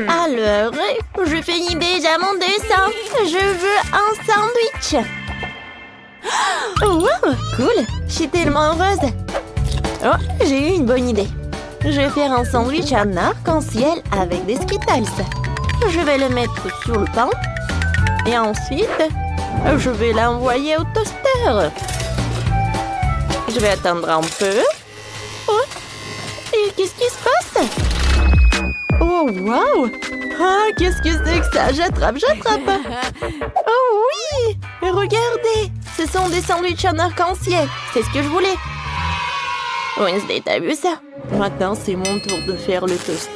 Alors, je finis déjà mon dessin. Je veux un sandwich. Oh, wow, cool. Je suis tellement heureuse. Oh, j'ai eu une bonne idée. Je vais faire un sandwich en arc-en-ciel avec des Skittles. Je vais le mettre sur le pain. Et ensuite, je vais l'envoyer au toaster. Je vais attendre un peu. Oh, et qu'est-ce qui se passe? Oh, wow! Ah, qu'est-ce que c'est que ça? J'attrape! Oh oui! Regardez! Ce sont des sandwichs en arc-en-ciel. C'est ce que je voulais. Wednesday, t'as vu ça? Maintenant, c'est mon tour de faire le toast.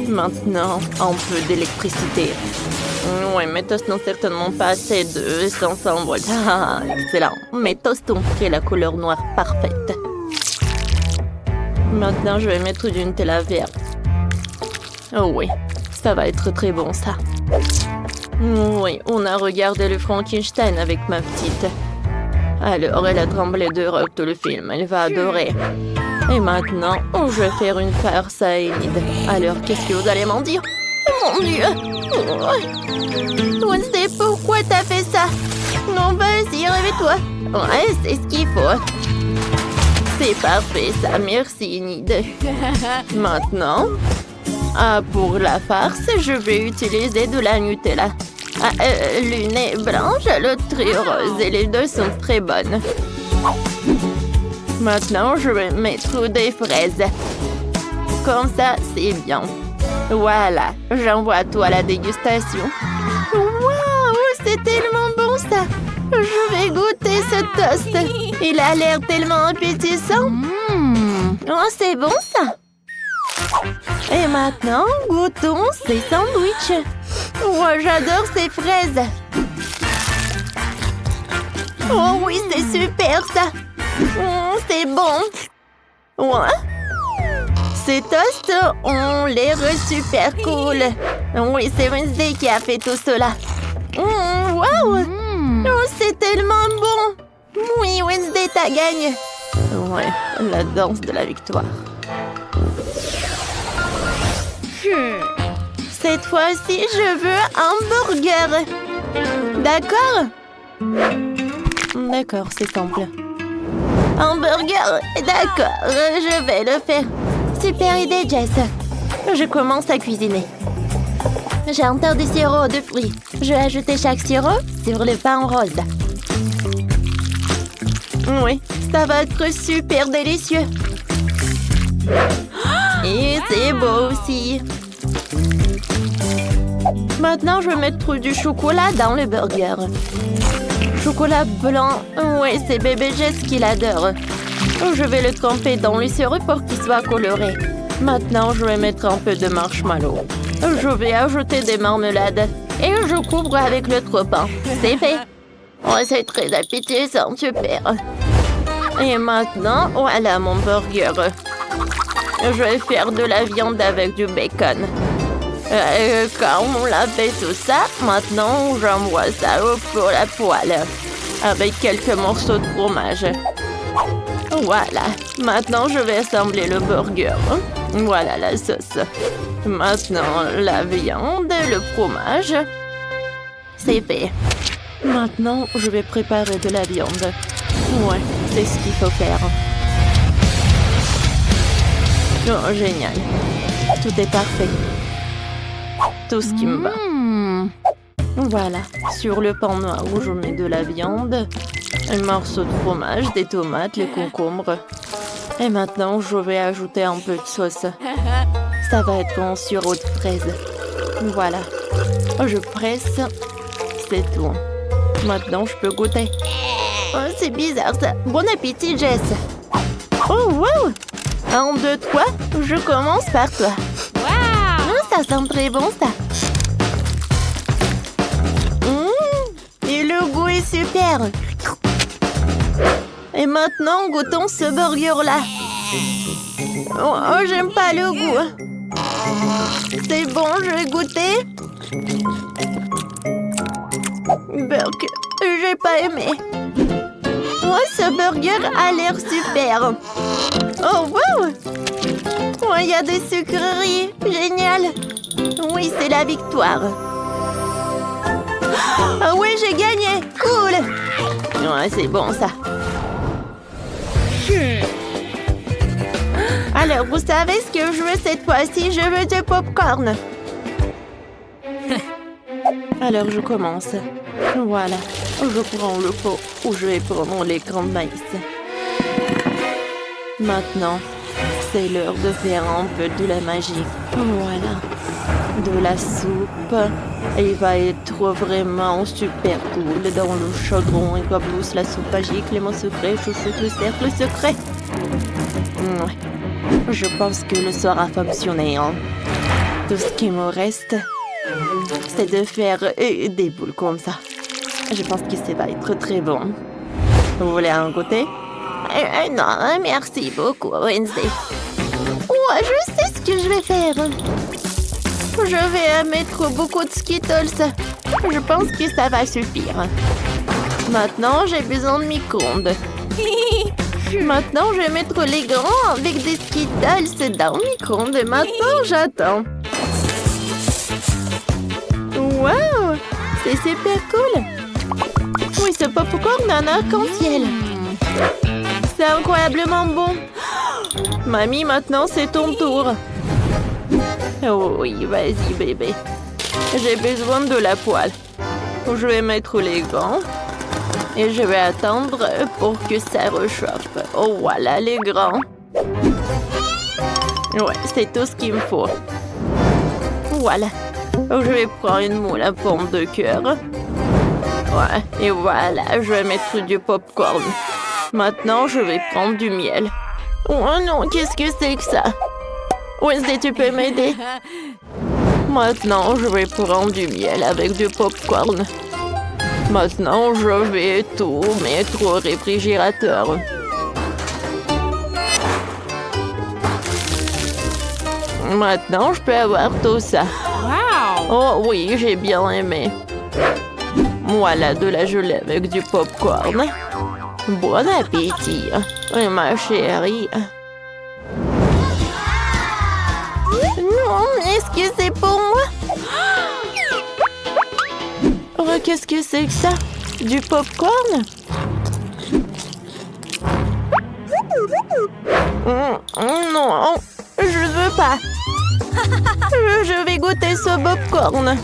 Maintenant, un peu d'électricité. Ouais, mes toasts n'ont certainement pas assez de 500 volts. Ah, excellent. Mes toasts ont pris la couleur noire parfaite. Maintenant, je vais mettre du Nutella vert. Oh oui, ça va être très bon, ça. Oui, on a regardé le Frankenstein avec ma petite. Alors, elle a tremblé de rire tout le film. Elle va adorer. Et maintenant, je vais faire une farce à Enid. Alors, qu'est-ce que vous allez m'en dire? Mon Dieu! Wednesday, pourquoi t'as fait ça? Non, vas-y, réveille-toi. Ouais, c'est ce qu'il faut. C'est parfait, ça. Merci, Enid. Maintenant, pour la farce, je vais utiliser de la Nutella. L'une est blanche, l'autre est rose. Et les deux sont très bonnes. Maintenant, je vais mettre des fraises. Comme ça, c'est bien. Voilà, j'envoie tout à la dégustation. Waouh, c'est tellement bon ça. Je vais goûter ce toast. Il a l'air tellement appétissant. Oh, c'est bon ça. Et maintenant, goûtons ces sandwichs. Oh, j'adore ces fraises. Oh oui, c'est super ça. C'est bon. Ouais. Ces toasts ont l'air super cool. Oui, c'est Wednesday qui a fait tout cela. Wow! Oh, c'est tellement bon. Oui, Wednesday, t'as gagné. Ouais, la danse de la victoire. Cette fois-ci, je veux un burger. D'accord? D'accord, c'est simple. Un burger? D'accord, je vais le faire. Super idée, Jess. Je commence à cuisiner. J'ai un tas de sirop de fruits. Je vais ajouter chaque sirop sur le pain rose. Oui, ça va être super délicieux. Et c'est beau aussi. Maintenant, je vais mettre du chocolat dans le burger. Chocolat blanc. Oui, c'est bébé Jess qui l'adore. Je vais le tremper dans le sirop pour qu'il soit coloré. Maintenant, je vais mettre un peu de marshmallow. Je vais ajouter des marmelades. Et je couvre avec le trop-pain. C'est fait. Oh, c'est très appétissant, super. Et maintenant, voilà mon burger. Je vais faire de la viande avec du bacon. Quand on a fait tout ça, maintenant, j'envoie ça au four à poêle. Avec quelques morceaux de fromage. Voilà. Maintenant, je vais assembler le burger. Voilà la sauce. Maintenant, la viande, le fromage. C'est fait. Maintenant, je vais préparer de la viande. Ouais, c'est ce qu'il faut faire. Oh, génial. Tout est parfait. Tout ce qui me va. Voilà. Sur le pain noir où je mets de la viande, un morceau de fromage, des tomates, les concombres. Et maintenant, je vais ajouter un peu de sauce. Ça va être mon sirop de fraise. Voilà. Je presse. C'est tout. Maintenant, je peux goûter. Oh, c'est bizarre ça. Bon appétit, Jess. Oh, wow! 1, 2, 3. Je commence par toi. Wow! Ça sent très bon, ça. Et le goût est super. Et maintenant, goûtons ce burger-là. Oh, j'aime pas le goût. C'est bon, je vais goûter. Burger, j'ai pas aimé. Oh, ce burger a l'air super. Oh, wow! Oh, il y a des sucreries. Génial. Oui, c'est la victoire. Ah ouais, j'ai gagné. Cool. Ouais, c'est bon ça. Alors, vous savez ce que je veux cette fois-ci? Je veux du popcorn. Alors, je commence. Voilà. Je prends le pot où je vais prendre les grains de maïs. Maintenant, c'est l'heure de faire un peu de la magie. Voilà. De la soupe. Il va être vraiment super cool dans le chaudron. Et quoi plus, la soupe magique, les mots secrets, chouchoute le cercle secret. Ouais. Je pense que le soir a fonctionné. Hein. Tout ce qui me reste, c'est de faire des boules comme ça. Je pense que ça va être très bon. Vous voulez un goûter? Non, merci beaucoup, Wednesday. Ouais, je sais ce que je vais faire. Je vais mettre beaucoup de Skittles. Je pense que ça va suffire. Maintenant, j'ai besoin de micro-ondes. Maintenant, je vais mettre les grands avec des Skittles dans le micro-ondes. Maintenant, j'attends. Wow! C'est super cool! Oui, ce popcorn a un arc-en-ciel. C'est incroyablement bon. Mamie, maintenant, c'est ton tour. Oh oui, vas-y, bébé. J'ai besoin de la poêle. Je vais mettre les gants. Et je vais attendre pour que ça réchauffe. Oh, voilà les grands. Ouais, c'est tout ce qu'il me faut. Voilà. Je vais prendre une moule à pomme de cœur. Ouais, et voilà, je vais mettre du popcorn. Maintenant, je vais prendre du miel. Oh non, qu'est-ce que c'est que ça? Wednesday, tu peux m'aider? Maintenant, je vais prendre du miel avec du popcorn. Maintenant, je vais tout mettre au réfrigérateur. Maintenant, je peux avoir tout ça. Wow! Oh oui, j'ai bien aimé. Voilà de la gelée avec du popcorn. Bon appétit, ma chérie. Non, est-ce que c'est pour moi? Oh, qu'est-ce que c'est que ça? Du popcorn? Non, je veux pas. Je vais goûter ce popcorn.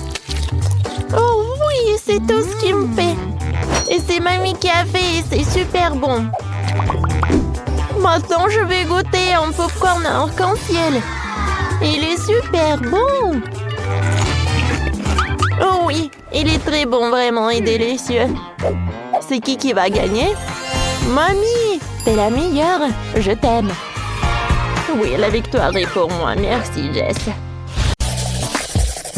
Oh oui, c'est tout ce qui me fait. Et c'est mamie qui a fait et c'est super bon. Maintenant, je vais goûter un popcorn arc-en-ciel. Il est super bon. Oh oui, il est très bon vraiment et délicieux. C'est qui va gagner? Mamie, t'es la meilleure. Je t'aime. Oui, la victoire est pour moi. Merci, Jess.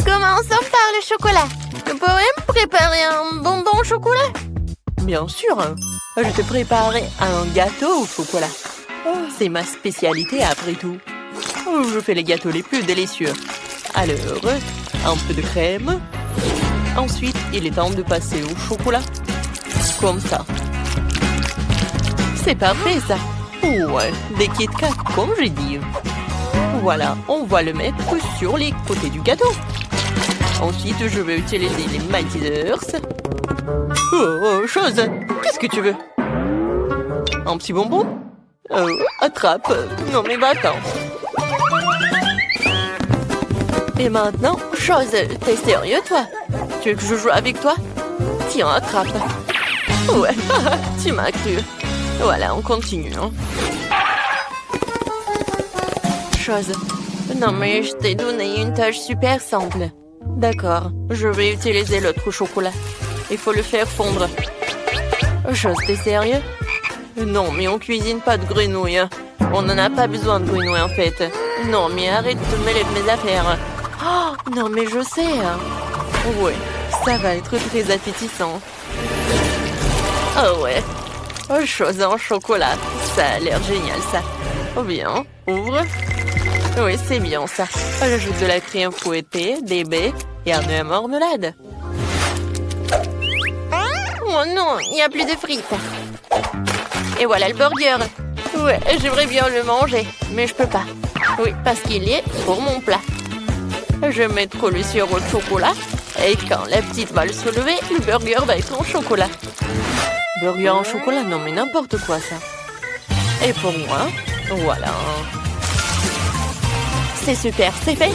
Commençons par le chocolat. Tu pourrais me préparer un bonbon au chocolat? Bien sûr. Je te préparerai un gâteau au chocolat. C'est ma spécialité après tout. Je fais les gâteaux les plus délicieux. Alors, un peu de crème. Ensuite, il est temps de passer au chocolat. Comme ça. C'est parfait, ça. Ouais, des Kit Kat, comme j'ai dit. Voilà, on va le mettre sur les côtés du gâteau. Ensuite, je vais utiliser les Maltesers. Oh, chose, qu'est-ce que tu veux? Un petit bonbon? Attrape. Non, mais va-t'en. Et maintenant, chose, t'es sérieux, toi? Tu veux que je joue avec toi? Tiens, attrape. Ouais, tu m'as cru. Voilà, on continue. Hein. Chose. Non, mais je t'ai donné une tâche super simple. D'accord, je vais utiliser l'autre chocolat. Il faut le faire fondre. Chose, t'es sérieux? Non, mais on cuisine pas de grenouilles. On n'en a pas besoin de grenouilles, en fait. Non, mais arrête de mêler de mes affaires. Oh, non, mais je sais. Ouais, ça va être très appétissant. Oh ouais. Oh, chose en chocolat. Ça a l'air génial, ça. Oh bien, ouvre. Oui, c'est bien, ça. J'ajoute de la crème fouettée, des baies et un œuf à marmelade. Oh non, il n'y a plus de frites. Et voilà le burger. Ouais, j'aimerais bien le manger, mais je peux pas. Oui, parce qu'il y est pour mon plat. Je mets trop le sirop de chocolat. Et quand la petite va le soulever, le burger va être en chocolat. Burger en chocolat, non mais n'importe quoi ça. Et pour moi, voilà. C'est super, c'est fait.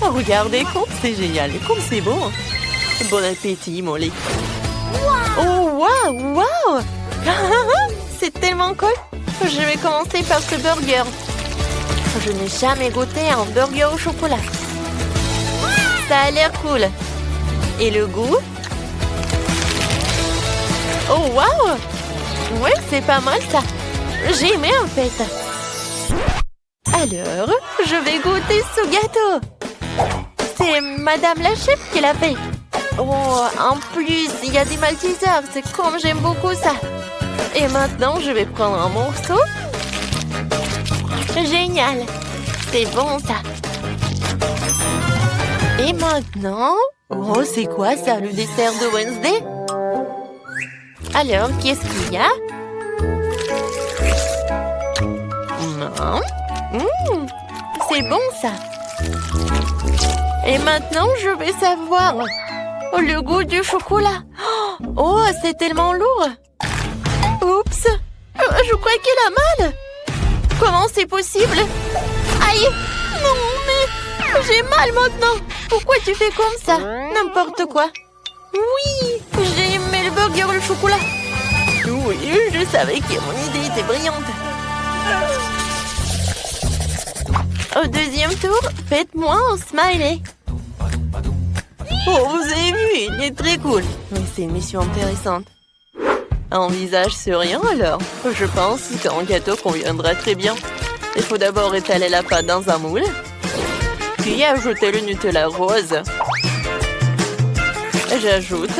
Regardez comme c'est génial, comme c'est bon. Bon appétit, Molly. Oh, waouh, waouh. C'est tellement cool. Je vais commencer par ce burger. Je n'ai jamais goûté un burger au chocolat. Ça a l'air cool. Et le goût? Oh, waouh! Ouais, c'est pas mal ça. J'ai aimé en fait. Alors, je vais goûter ce gâteau. C'est Madame la chef qui l'a fait. Oh, en plus, il y a des Maltesers. C'est comme j'aime beaucoup ça. Et maintenant, je vais prendre un morceau. Génial. C'est bon ça. Et maintenant... Oh, c'est quoi ça, le dessert de Wednesday? Alors, qu'est-ce qu'il y a? C'est bon ça. Et maintenant, je vais savoir le goût du chocolat. Oh, c'est tellement lourd. Oups. Je crois qu'elle a mal. Comment c'est possible? Aïe. Non, mais j'ai mal maintenant. Pourquoi tu fais comme ça? N'importe quoi. Oui, j'ai aimé le burger au chocolat. Oui, je savais que mon idée était brillante. Au deuxième tour, faites-moi un smiley. Oh, vous avez vu, il est très cool. Mais c'est une mission intéressante. Un visage souriant alors. Je pense qu'un gâteau conviendra très bien. Il faut d'abord étaler la pâte dans un moule. Puis ajouter le Nutella rose. J'ajoute.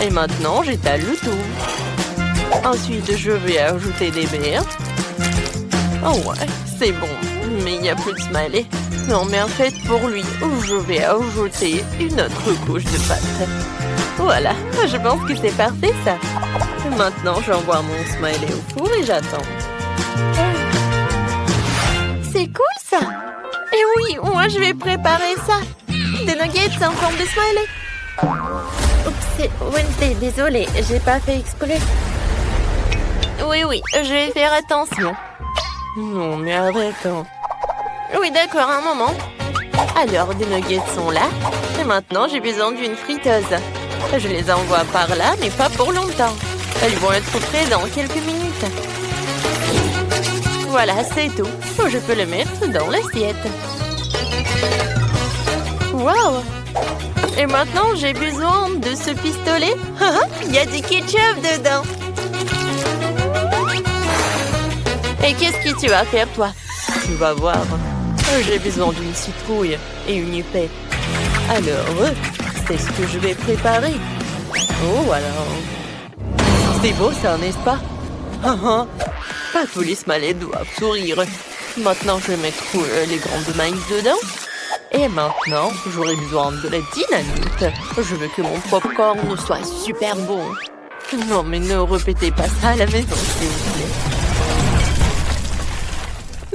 Et maintenant, j'étale le tout. Ensuite, je vais ajouter des verres. Oh ouais, c'est bon. Mais il n'y a plus de smiley. Non, mais en fait, pour lui, je vais ajouter une autre couche de pâte. Voilà, je pense que c'est parfait, ça. Maintenant, j'envoie mon smiley au four et j'attends. C'est cool, ça. Et oui, moi, je vais préparer ça. Des nuggets en forme de smiley. Oups, c'est Wednesday, désolée, j'ai pas fait exprès. Oui, je vais faire attention. Non, mais arrête. Oui, d'accord, un moment. Alors, des nuggets sont là. Et maintenant, j'ai besoin d'une friteuse. Je les envoie par là, mais pas pour longtemps. Elles vont être prêtes dans quelques minutes. Voilà, c'est tout. Je peux le mettre dans l'assiette. Waouh! Et maintenant, j'ai besoin de ce pistolet. Il y a du ketchup dedans. Et qu'est-ce que tu vas faire, toi? Tu vas voir. J'ai besoin d'une citrouille et une épée. Alors, c'est ce que je vais préparer. Oh, voilà. C'est beau, ça, n'est-ce pas? Pas tous les smileys doivent sourire. Maintenant, je vais mettre les grains de maïs dedans. Et maintenant, j'aurai besoin de la dynamite. Je veux que mon popcorn soit super bon. Non, mais ne répétez pas ça à la maison, s'il vous plaît.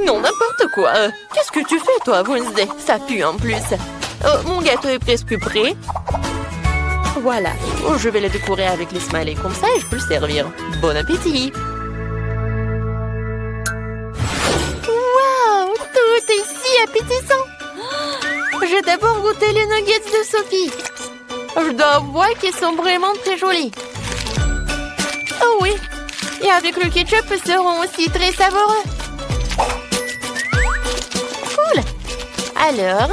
Non, n'importe quoi. Qu'est-ce que tu fais, toi, Wednesday? Ça pue en plus. Mon gâteau est presque prêt. Voilà. Je vais le décorer avec les smileys comme ça et je peux le servir. Bon appétit. Waouh, tout est si appétissant. J'ai d'abord goûté les nuggets de Sophie. Je dois avouer qu'ils sont vraiment très jolis. Oh oui. Et avec le ketchup, ils seront aussi très savoureux. Cool. Alors...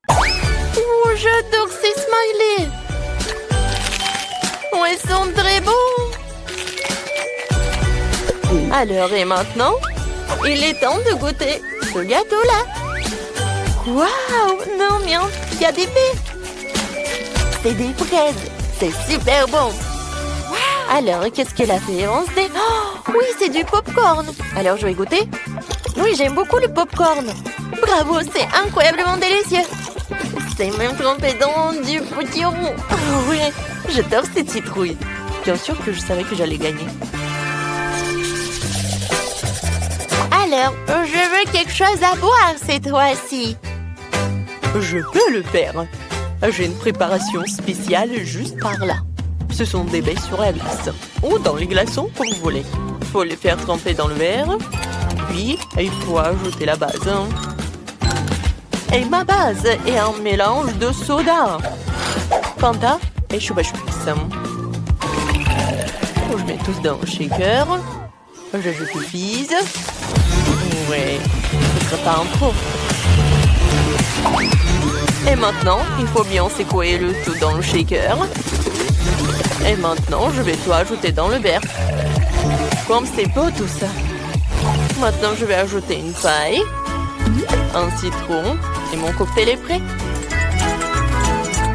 Oh, j'adore ces smileys. Oh, ils sont très bons. Alors, et maintenant, il est temps de goûter ce gâteau-là. Waouh! Non, mais il y a des baies. C'est des fraises. C'est super bon. Alors, qu'est-ce qu'elle a fait? Oh, oui, c'est du popcorn. Alors, je vais goûter. Oui, j'aime beaucoup le popcorn. Bravo, c'est incroyablement délicieux. C'est même trempé dans du potiron. Oh, oui, j'adore cette citrouille. Bien sûr que je savais que j'allais gagner. Alors, je veux quelque chose à boire cette fois-ci. Je peux le faire. J'ai une préparation spéciale juste par là. Ce sont des baies sur la glace. Ou dans les glaçons, comme vous voulez. Il faut les faire tremper dans le verre. Puis, il faut ajouter la base. Et ma base est un mélange de soda, Fanta et Chupa Chups. Je mets tous dans le shaker. J'ajoute le fizz. Ouais, ce serait pas un trop. Et maintenant, il faut bien secouer le tout dans le shaker. Et maintenant, je vais tout ajouter dans le verre. Comme c'est beau tout ça. Maintenant, je vais ajouter une paille, un citron et mon cocktail est prêt.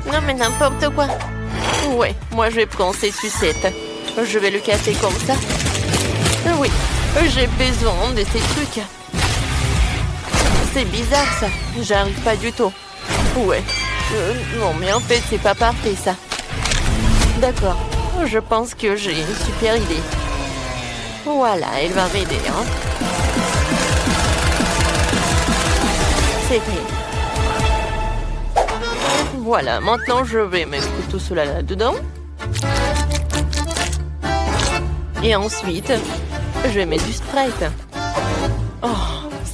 Non mais n'importe quoi. Ouais, moi je vais prendre ces sucettes. Je vais le casser comme ça. Oui, j'ai besoin de ces trucs. C'est bizarre ça, j'arrive pas du tout. Ouais, non mais en fait c'est pas parfait ça. D'accord, je pense que j'ai une super idée. Voilà, elle va m'aider, hein. C'est fait. Voilà, maintenant je vais mettre tout cela là-dedans. Et ensuite, je vais mettre du Sprite. Oh,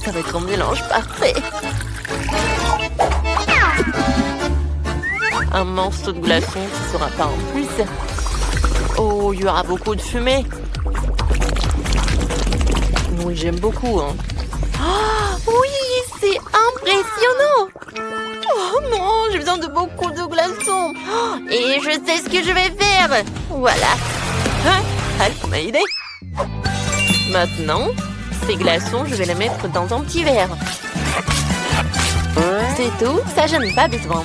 ça va être un mélange parfait. Un morceau de glaçon qui sera pas en plus. Oh, il y aura beaucoup de fumée. Oui, j'aime beaucoup, hein. Oh, oui, c'est impressionnant. Oh non, j'ai besoin de beaucoup de glaçons. Oh, et je sais ce que je vais faire. Voilà. Elle m'a aidé. Maintenant, ces glaçons, je vais les mettre dans un petit verre. C'est tout, ça j'en ai pas besoin.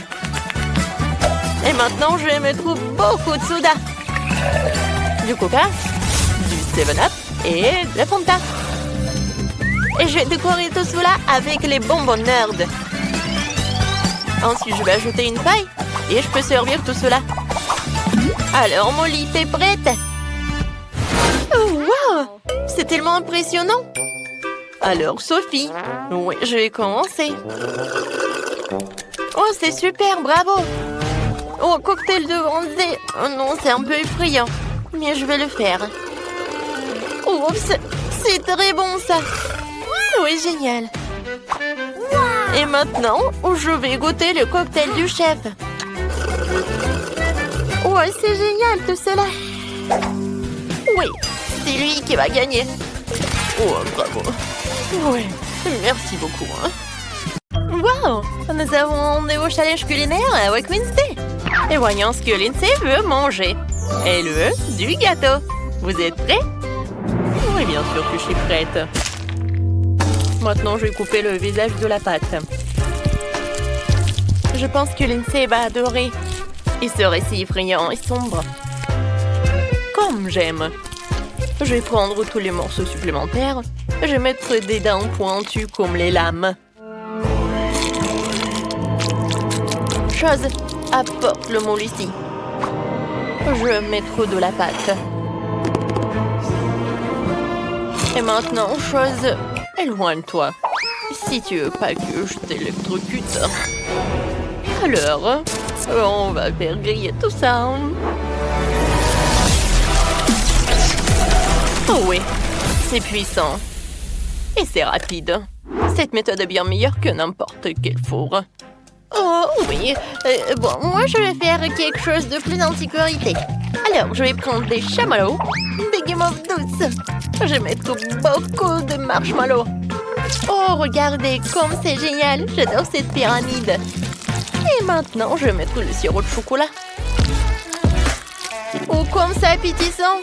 Et maintenant, je vais mettre beaucoup de soda. Du coca, du 7-Up et de la Fanta. Et je vais décorer tout cela avec les bonbons Nerd. Ensuite, je vais ajouter une paille et je peux servir tout cela. Alors, Molly, t'es prête? Oh, wow! C'est tellement impressionnant! Alors, Sophie, oui, je vais commencer. Oh, c'est super, bravo! Oh, cocktail de bronzé. Oh non, c'est un peu effrayant. Mais je vais le faire. Oups, c'est très bon ça. Oui, génial. Et maintenant, je vais goûter le cocktail du chef. Ouais, c'est génial tout cela. Oui, c'est lui qui va gagner. Oh, bravo. Oui, merci beaucoup. Wow, nous avons un nouveau challenge culinaire avec Wednesday. Et voyons ce que Lindsay veut manger. Elle veut du gâteau. Vous êtes prêts? Oui, bien sûr que je suis prête. Maintenant, je vais couper le visage de la pâte. Je pense que Lindsay va adorer. Il serait si effrayant et sombre. Comme j'aime. Je vais prendre tous les morceaux supplémentaires. Je vais mettre des dents pointues comme les lames. Chose, apporte le moule ici. Je vais mettre de la pâte. Et maintenant, chose, éloigne-toi. Si tu veux pas que je t'électrocute. Alors, on va faire griller tout ça. Oh oui, c'est puissant. Et c'est rapide. Cette méthode est bien meilleure que n'importe quel four. Oh oui, bon, moi je vais faire quelque chose de plus en sécurité. Alors, je vais prendre des chamallows, des guimauves douces. Je vais mettre beaucoup de marshmallows. Oh, regardez comme c'est génial. J'adore cette pyramide. Et maintenant, je vais mettre le sirop de chocolat. Oh, comme c'est appétissant.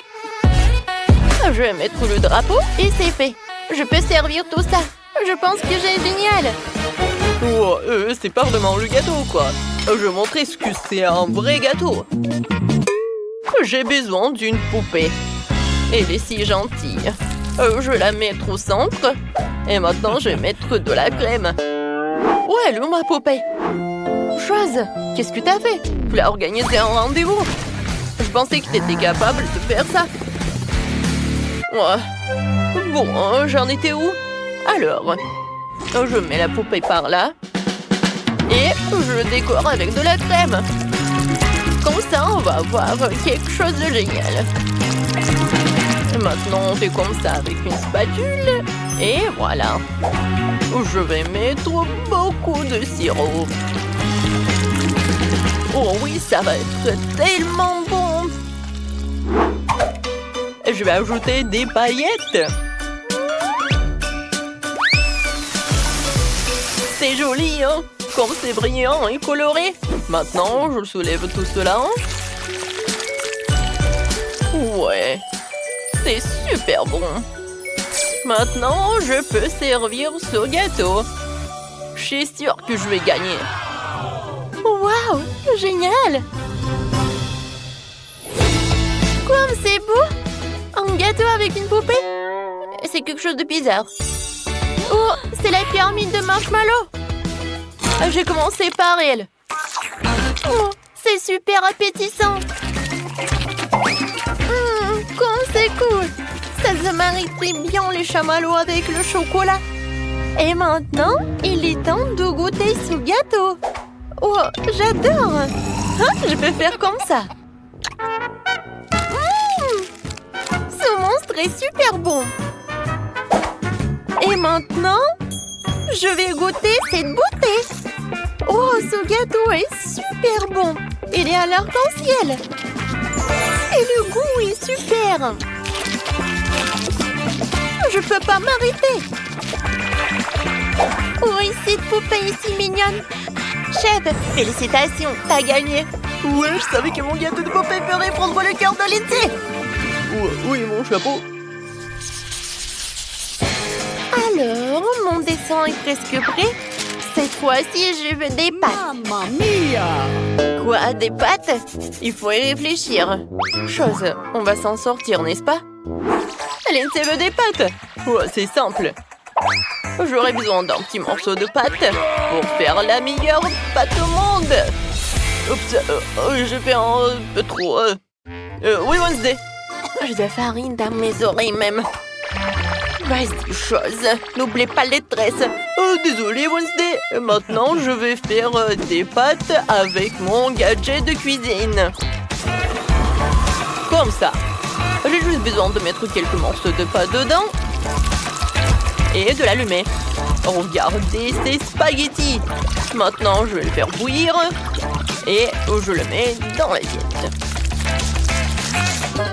Je vais mettre le drapeau et c'est fait. Je peux servir tout ça. Je pense que j'ai génial. Oh, c'est pas vraiment le gâteau, quoi. Je vais montrer ce que c'est un vrai gâteau. J'ai besoin d'une poupée. Elle est si gentille. Je vais la mettre au centre. Et maintenant, je vais mettre de la crème. Ouais, elle est où ma poupée? Chose, qu'est-ce que t'as fait? Tu l'as organisé un rendez-vous? Je pensais que t'étais capable de faire ça. Ouais. Bon, j'en étais où? Alors, je mets la poupée par là. Et je décore avec de la crème. Comme ça, on va avoir quelque chose de génial. Maintenant, on fait comme ça avec une spatule. Et voilà. Je vais mettre beaucoup de sirop. Oh oui, ça va être tellement bon. Je vais ajouter des paillettes. C'est joli, hein? Comme c'est brillant et coloré. Maintenant, je soulève tout cela. Ouais, c'est super bon. Maintenant, je peux servir ce gâteau. Je suis sûre que je vais gagner. Waouh, génial! Comme c'est beau! Un gâteau avec une poupée? C'est quelque chose de bizarre. Oh, c'est la pyramide de marshmallow! J'ai commencé par elle. Oh, c'est super appétissant! Comme c'est cool! Ça se marie très bien les chamallows avec le chocolat. Et maintenant, il est temps de goûter ce gâteau. Oh, j'adore! Je peux faire comme ça. Ce monstre est super bon. Et maintenant, je vais goûter cette beauté. Oh, ce gâteau est super bon. Il est à l'arc-en-ciel. Et le goût est super. Je peux pas m'arrêter. Oui, cette poupée est si mignonne. Chef, félicitations, t'as gagné. Ouais, je savais que mon gâteau de poupée ferait prendre le cœur de Lindsay. Oui, mon chapeau. Alors, mon dessin est presque prêt. Cette fois-ci, je veux des pâtes. Mamma mia! Quoi, des pâtes? Il faut y réfléchir. Chose, on va s'en sortir, n'est-ce pas? Lindsay veut des pâtes. Ouais, c'est simple. J'aurais besoin d'un petit morceau de pâte pour faire la meilleure pâte au monde. Oups, j'ai fait un peu trop. Oui, Wednesday. J'ai de la farine dans mes oreilles même. Vas-y, chose. N'oublie pas les tresses. Désolé, Wednesday. Maintenant, je vais faire des pâtes avec mon gadget de cuisine. Comme ça. J'ai juste besoin de mettre quelques morceaux de pâte dedans. Et de l'allumer. Regardez ces spaghettis. Maintenant, je vais le faire bouillir. Et je le mets dans l'assiette.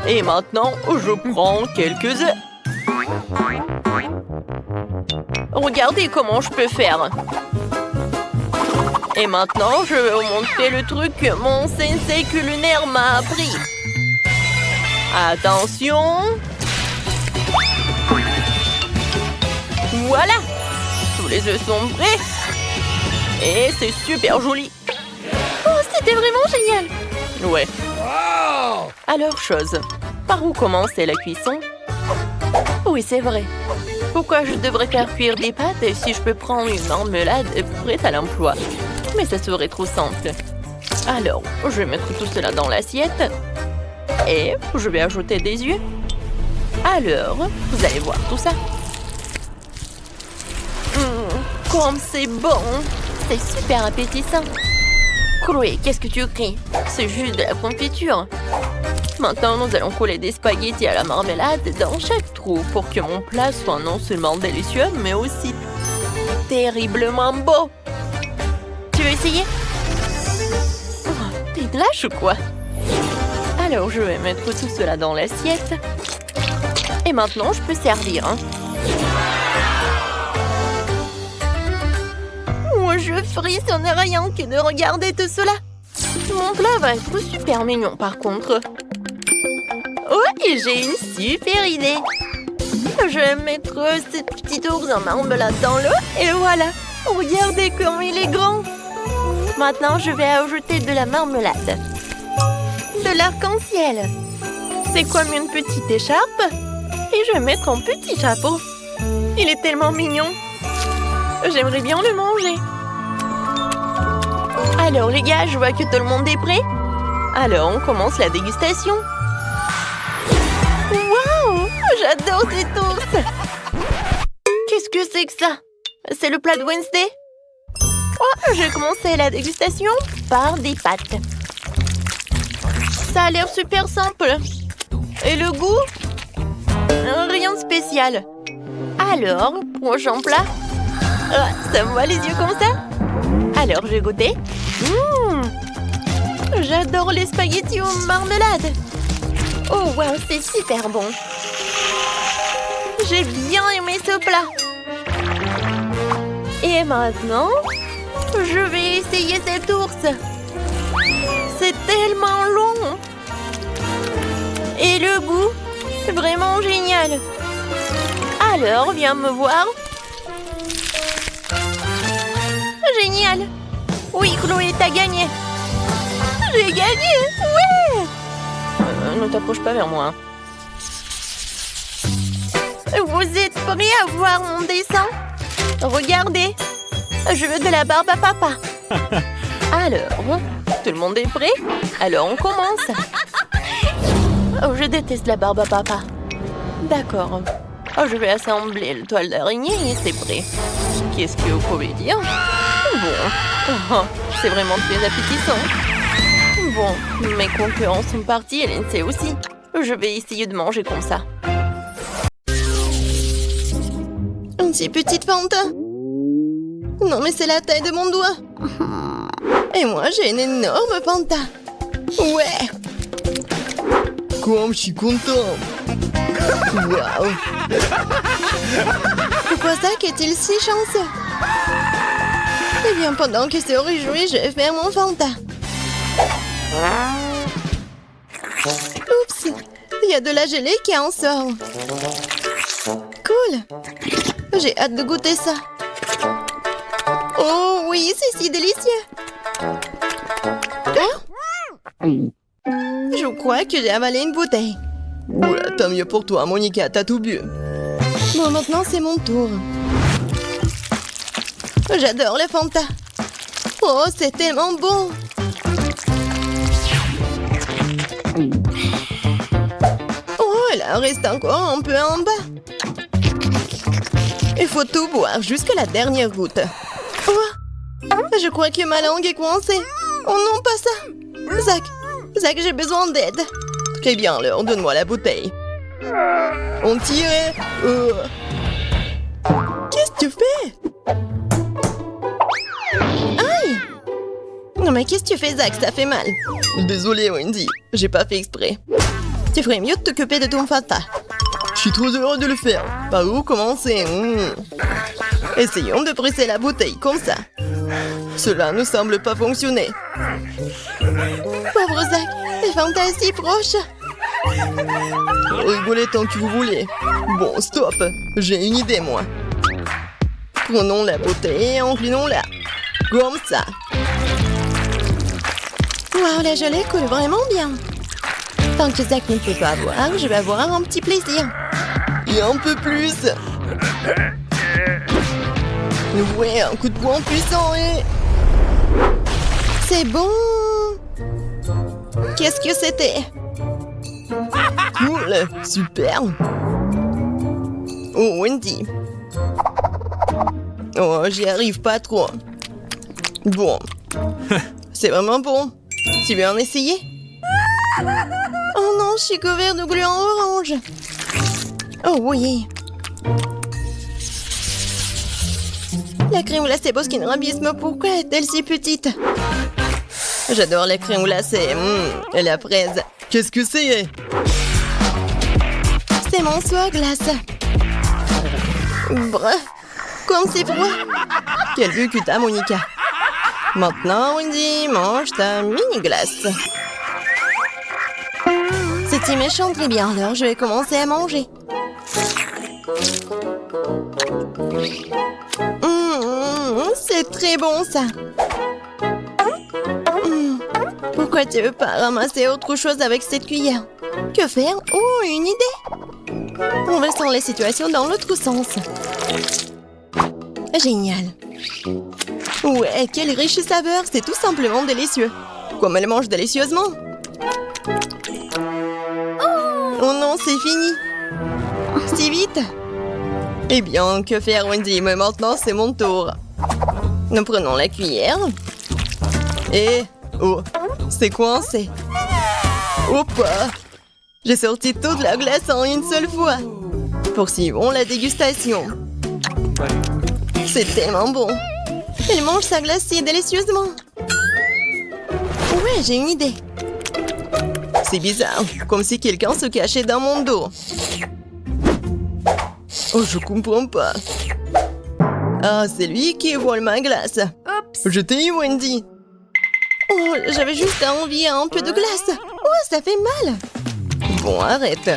Et maintenant, je prends quelques œufs. Regardez comment je peux faire. Et maintenant, je vais vous montrer le truc que mon sensei culinaire m'a appris. Attention. Voilà. Tous les œufs sont prêts. Et c'est super joli. Oh, c'était vraiment génial. Ouais. Wow! Alors, chose. Par où commencer la cuisson? Oui, c'est vrai. Pourquoi je devrais faire cuire des pâtes si je peux prendre une marmelade prête à l'emploi? Mais ça serait trop simple. Alors, je vais mettre tout cela dans l'assiette. Et je vais ajouter des œufs. Alors, vous allez voir tout ça. Comme c'est bon! C'est super appétissant. Chloé, qu'est-ce que tu cries? C'est juste de la confiture. Maintenant, nous allons coller des spaghettis à la marmelade dans chaque trou pour que mon plat soit non seulement délicieux, mais aussi terriblement beau. Tu veux essayer? Oh, t'es de lâche ou quoi? Alors, je vais mettre tout cela dans l'assiette. Et maintenant, je peux servir. Je frissonne rien que de regarder tout cela. Mon plat va être super mignon par contre. Oh, et j'ai une super idée. Je vais mettre cette petite ours en marmelade dans l'eau et voilà. Regardez comme il est grand. Maintenant, je vais ajouter de la marmelade. De l'arc-en-ciel. C'est comme une petite écharpe. Et je vais mettre un petit chapeau. Il est tellement mignon. J'aimerais bien le manger. Alors les gars, je vois que tout le monde est prêt. Alors on commence la dégustation. Waouh! J'adore cette ours. Qu'est-ce que c'est que ça? C'est le plat de Wednesday? Oh, j'ai commencé la dégustation par des pâtes. Ça a l'air super simple. Et le goût? Rien de spécial. Alors, prochain plat. Ça me voit les yeux comme ça. Alors, j'ai goûté. J'adore les spaghettis aux marmelades. Oh, wow, c'est super bon. J'ai bien aimé ce plat. Et maintenant, je vais essayer cette ours. C'est tellement long. Et le goût, c'est vraiment génial. Alors, viens me voir. Génial. Oui, Chloé, t'as gagné. J'ai gagné. Ouais. Ne t'approche pas vers moi. Vous êtes prêts à voir mon dessin? Regardez. Je veux de la barbe à papa. Alors, tout le monde est prêt? Alors on commence. Oh, je déteste la barbe à papa. D'accord. Oh, je vais assembler le toile d'araignée et c'est prêt. Qu'est-ce que vous pouvez dire? Bon, oh, c'est vraiment très appétissant. Bon, mes concurrents sont partis et Lindsay aussi. Je vais essayer de manger comme ça. Une si petite Fanta. Non, mais c'est la taille de mon doigt. Et moi, j'ai une énorme Fanta. Ouais. Comme je suis content. Waouh. Pourquoi Zach est-il si chanceux? Eh bien, pendant qu'il se réjouit, je vais faire mon Fanta. Oups, il y a de la gelée qui en sort. Cool. J'ai hâte de goûter ça. Oh oui, c'est si délicieux. Oh? Je crois que j'ai avalé une bouteille. Ouais, tant mieux pour toi, Monica, t'as tout bu. Bon, maintenant c'est mon tour. J'adore le Fanta. Oh, c'est tellement bon. Oh, il en reste encore un peu en bas. Il faut tout boire jusqu'à la dernière goutte. Oh, je crois que ma langue est coincée. Oh non, pas ça. Zach, j'ai besoin d'aide. Très bien, alors, donne-moi la bouteille. On tire. Qu'est-ce que tu fais? Aïe! Non mais qu'est-ce que tu fais, Zach? Ça fait mal. Désolé, Wendy, j'ai pas fait exprès. Tu ferais mieux de t'occuper de ton Fanta. Je suis trop heureux de le faire. Par où commencer? Essayons de presser la bouteille comme ça. Cela ne semble pas fonctionner. Pauvre Zach, le Fanta est si proche. Rigolez tant que vous voulez. Bon, stop. J'ai une idée, moi. Prenons la bouteille et inclinons-la. Comme ça. Waouh, la gelée coule vraiment bien. Tant que Zach ne peut pas boire, je vais avoir un petit plaisir. Et un peu plus. Ouais, un coup de poing puissant et... C'est bon. Qu'est-ce que c'était? Cool, super. Oh, Wendy. Oh, j'y arrive pas trop. Bon. C'est vraiment bon. Tu veux en essayer? Oh non, je suis couvert de gluants orange. Oh oui. La crème glacée Baskin Robbins, mais pourquoi est-elle si petite? J'adore la crème glacée. Et la fraise. Qu'est-ce que c'est? C'est mon soie glace. Bref, comme c'est froid. Quel vue que t'as, Monica. Maintenant, Wendy, mange ta mini-glace. C'était méchant, très bien. Alors, je vais commencer à manger. C'est très bon, ça. Pourquoi tu veux pas ramasser autre chose avec cette cuillère? Que faire? Oh, une idée! Renversons les situations dans l'autre sens. Génial. Ouais, quelle riche saveur. C'est tout simplement délicieux. Comme elle mange délicieusement. Oh non, c'est fini. Si vite. Eh bien, que faire, Wendy? Mais maintenant, c'est mon tour. Nous prenons la cuillère. Et... oh, c'est coincé. Oups! J'ai sorti toute la glace en une seule fois. Poursuivons la dégustation. C'est tellement bon. Elle mange sa glace si délicieusement. Ouais, j'ai une idée. C'est bizarre, comme si quelqu'un se cachait dans mon dos. Oh, je comprends pas. Ah, c'est lui qui vole ma glace. Je t'ai eu, Wendy. Oh, j'avais juste envie d'un peu de glace. Oh, ça fait mal. Bon, arrête.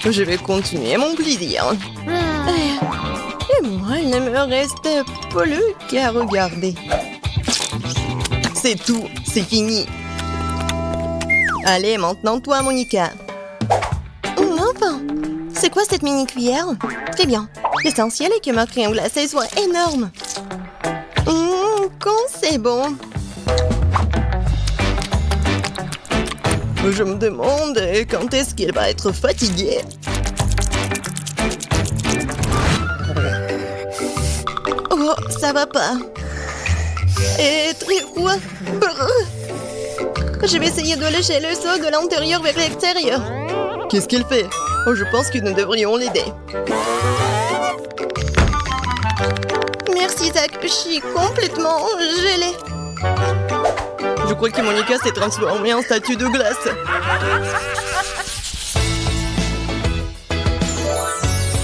Je vais continuer mon plaisir. Et moi, il ne me reste plus qu'à regarder. C'est tout, c'est fini. Allez, maintenant toi, Monica. Enfin, c'est quoi cette mini-cuillère? Très bien. L'essentiel est que ma crème glacée soit énorme. Quand c'est bon. Je me demande quand est-ce qu'elle va être fatiguée. Oh, ça va pas. Et très froid. Je vais essayer de lécher le seau de l'intérieur vers l'extérieur. Qu'est-ce qu'elle fait? Oh, je pense que nous devrions l'aider. Merci, Zach. Je suis complètement gelée. Je crois que Monica s'est transformée en statue de glace.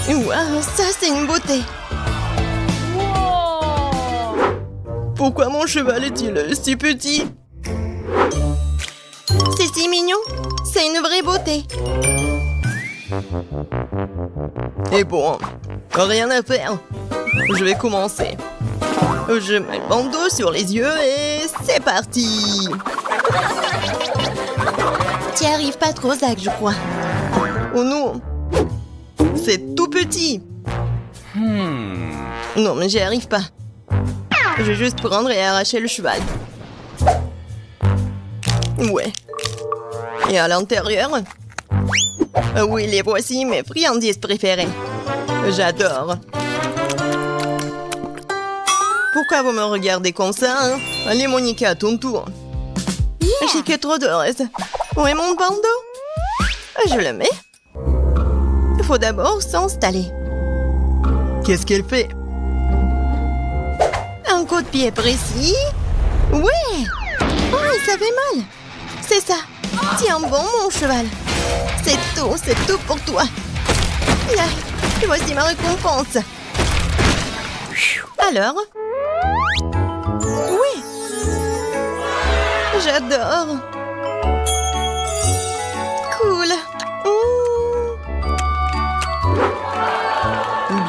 Waouh, ça c'est une beauté. Pourquoi mon cheval est-il si petit? C'est si mignon. C'est une vraie beauté. Et bon, rien à faire. Je vais commencer. Je mets le bandeau sur les yeux et c'est parti. T'y arrives pas trop, Zach, je crois. Oh non, c'est tout petit. Non, mais j'y arrive pas. Je vais juste prendre et arracher le cheval. Ouais. Et à l'intérieur? Oui, les voici mes friandises préférées. J'adore. Pourquoi vous me regardez comme ça, hein? Allez, Monica, à ton tour. J'ai que trop de reste. Où est mon bandeau? Je le mets. Il faut d'abord s'installer. Qu'est-ce qu'elle fait? Un coup de pied précis. Ouais! Oh, ça fait mal. C'est ça. Tiens bon, mon cheval. C'est tout pour toi. Là, voici ma récompense. Alors? Oui. J'adore. Cool.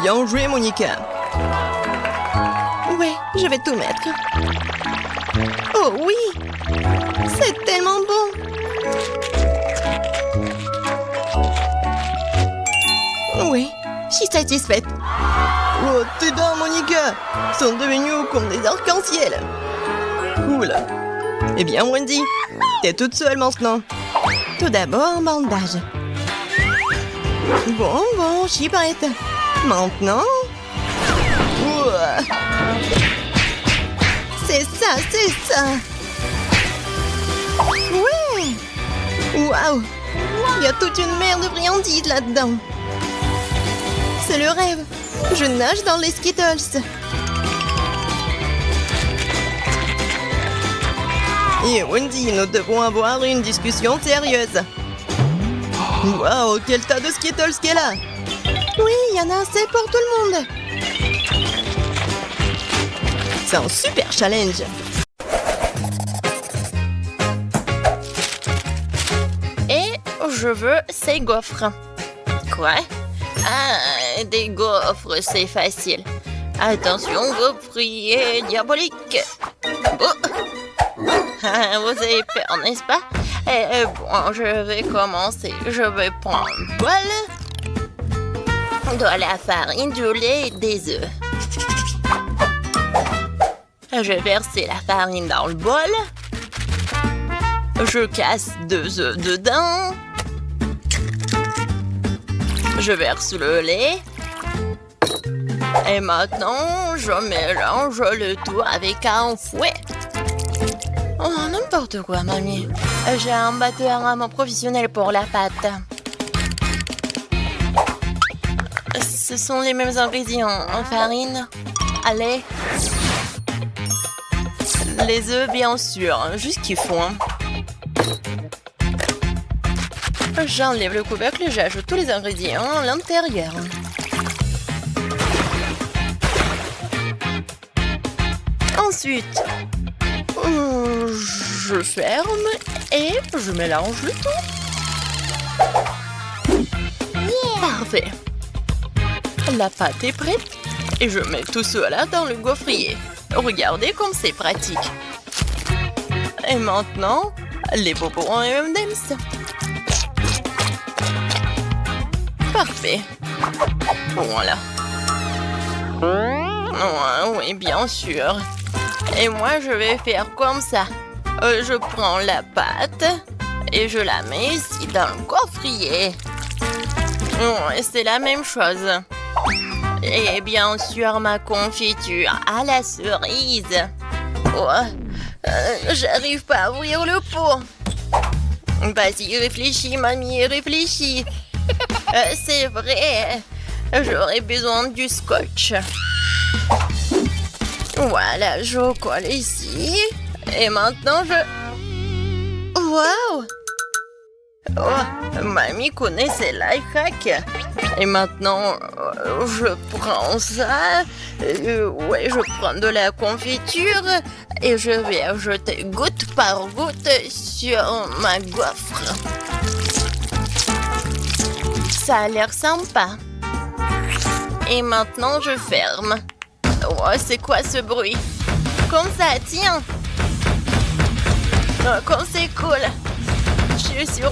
Bien joué, Monica. Ouais, je vais tout mettre. Oh oui! C'est tellement bon! Oui, je suis satisfaite. Oh, tes dents, Monica, sont devenues comme des arcs-en-ciel. Cool. Eh bien, Wendy, t'es toute seule maintenant. Tout d'abord, un bandage. Bon, je suis prête. Maintenant... Ouah. C'est ça. Ouais. Waouh. Il y a toute une mer de friandises là-dedans. C'est le rêve. Je nage dans les Skittles. Et Wendy, nous devons avoir une discussion sérieuse. Waouh, quel tas de Skittles qu'elle a. Oui, il y en a assez pour tout le monde. C'est un super challenge. Et je veux ces gaufres. Quoi? Ah, des gaufres, c'est facile. Attention, gaufrier diabolique. Oh. Ah, vous avez peur, n'est-ce pas? Bon, je vais commencer. Je vais prendre un bol, de la farine, du lait et des œufs. Je vais verser la farine dans le bol. Je casse 2 œufs dedans. Je verse le lait. Et maintenant, je mélange le tout avec un fouet. Oh, n'importe quoi, mamie. J'ai un batteur à main professionnel pour la pâte. Ce sont les mêmes ingrédients. Farine, lait, les œufs, bien sûr. Juste qu'il faut. J'enlève le couvercle et j'ajoute tous les ingrédients à l'intérieur. Ensuite, je ferme et je mélange le tout. Parfait. La pâte est prête et je mets tout cela dans le gaufrier. Regardez comme c'est pratique. Et maintenant, les bonbons et M&M's. Parfait. Voilà. Oui, bien sûr. Et moi, je vais faire comme ça. Je prends la pâte et je la mets ici dans le gaufrier. C'est la même chose. Et bien sûr, ma confiture à la cerise. J'arrive pas à ouvrir le pot. Vas-y, réfléchis, mamie, réfléchis. C'est vrai. J'aurais besoin du scotch. Voilà, je colle ici. Et maintenant, Waouh! Oh, mamie connaît ses life hacks. Et maintenant, je prends ça. Je prends de la confiture et je vais ajouter goutte par goutte sur ma gaufre. Ça a l'air sympa. Et maintenant, je ferme. C'est quoi ce bruit? Comme ça, tiens. Comme c'est cool. Je suis sur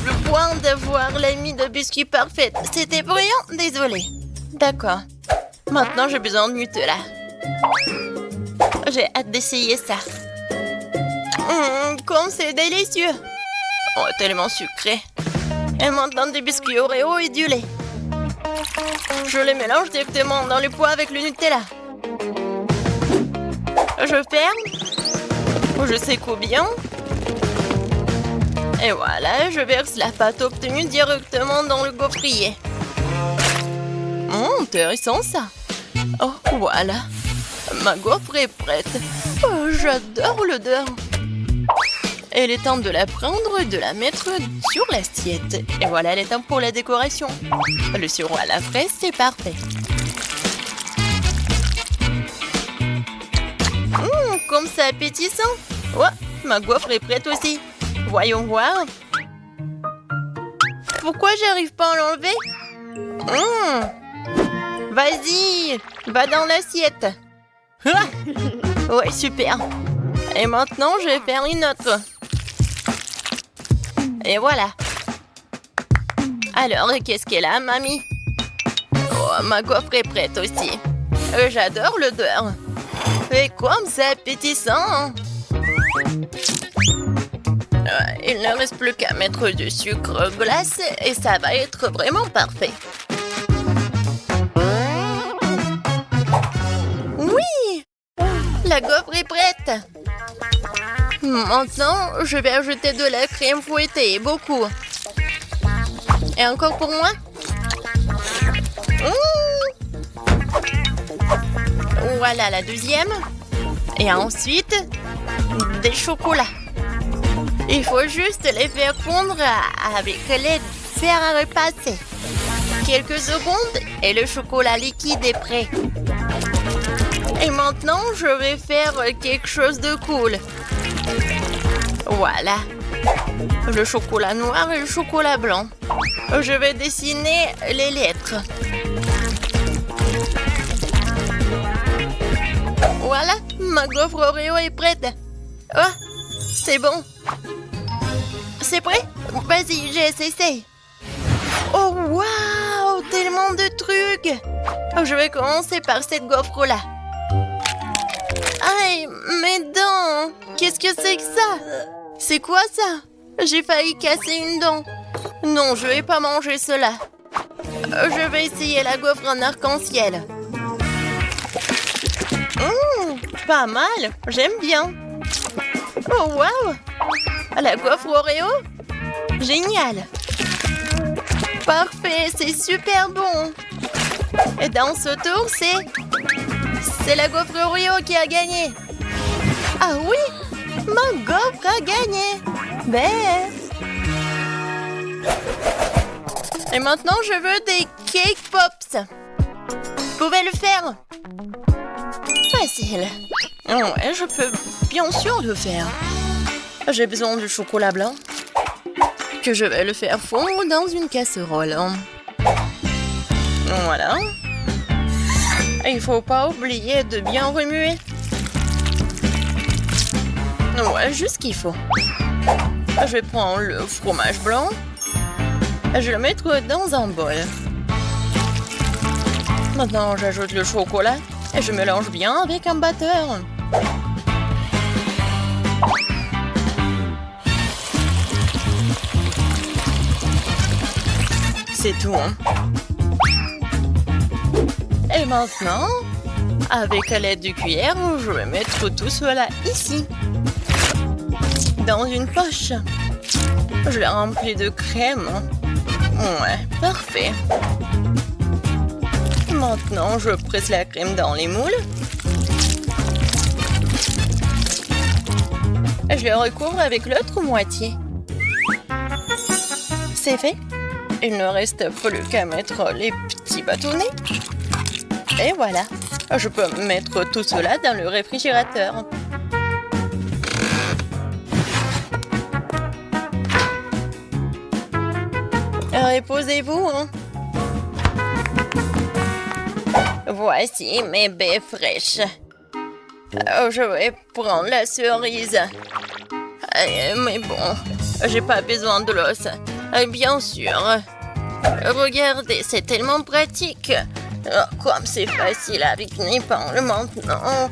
le point d'avoir la mie de biscuit parfaite. C'était bruyant? Désolée. D'accord. Maintenant, j'ai besoin de Nutella. J'ai hâte d'essayer ça. Comme c'est délicieux. Tellement sucré. Et maintenant, des biscuits Oreo et du lait. Je les mélange directement dans le pot avec le Nutella. Je ferme. Je secoue bien. Et voilà, je verse la pâte obtenue directement dans le gaufrier. Intéressant ça. Oh, voilà. Ma gaufre est prête. J'adore l'odeur. Il est temps de la prendre et de la mettre sur l'assiette. Et voilà, elle est temps pour la décoration. Le sirop à la fraise, c'est parfait. Comme c'est appétissant. Ma gaufre est prête aussi. Voyons voir. Pourquoi j'arrive pas à l'enlever? Vas-y, va dans l'assiette. Ouais, super. Et maintenant, je vais faire une autre. Et voilà. Alors, qu'est-ce qu'elle a, mamie? Ma gaufre est prête aussi. J'adore l'odeur. Et comme c'est appétissant. Il ne reste plus qu'à mettre du sucre glace et ça va être vraiment parfait. Oui! La gaufre est prête. Maintenant, je vais ajouter de la crème fouettée, beaucoup. Et encore pour moi? Voilà la deuxième. Et ensuite, des chocolats. Il faut juste les faire fondre avec l'aide de fer à repasser. Quelques secondes et le chocolat liquide est prêt. Et maintenant, je vais faire quelque chose de cool. Voilà. Le chocolat noir et le chocolat blanc. Je vais dessiner les lettres. Voilà, ma gaufre Oreo est prête. C'est bon. C'est prêt? Vas-y, j'essaie. Oh, waouh! Tellement de trucs! Je vais commencer par cette gaufre-là. Aïe, mes dents! Qu'est-ce que c'est que ça? C'est quoi ça? J'ai failli casser une dent. Non, je vais pas manger cela. Je vais essayer la gaufre en arc-en-ciel. Pas mal, j'aime bien. Oh, waouh! La gaufre Oreo? Génial! Parfait, c'est super bon! Et dans ce tour, c'est la gaufre Oreo qui a gagné! Ah oui! Ma gaufre a gagné! Ben! Et maintenant, je veux des cake pops! Vous pouvez le faire! Facile! Ouais, je peux bien sûr le faire. J'ai besoin du chocolat blanc que je vais le faire fondre dans une casserole. Voilà. Et il faut pas oublier de bien remuer. Ouais, juste ce qu'il faut. Je vais prendre le fromage blanc. Je vais le mettre dans un bol. Maintenant, j'ajoute le chocolat et je mélange bien avec un batteur. C'est tout, hein. Et maintenant, avec l'aide du cuillère, je vais mettre tout cela ici. Dans une poche. Je l'ai rempli de crème. Ouais, parfait. Maintenant, je presse la crème dans les moules. Et je les recouvre avec l'autre moitié. C'est fait. Il ne reste plus qu'à mettre les petits bâtonnets. Et voilà. Je peux mettre tout cela dans le réfrigérateur. Reposez-vous, hein. Voici mes baies fraîches. Je vais prendre la cerise. Mais bon, j'ai pas besoin de l'os. Bien sûr. Regardez, c'est tellement pratique. Comme c'est facile avec une épingle maintenant.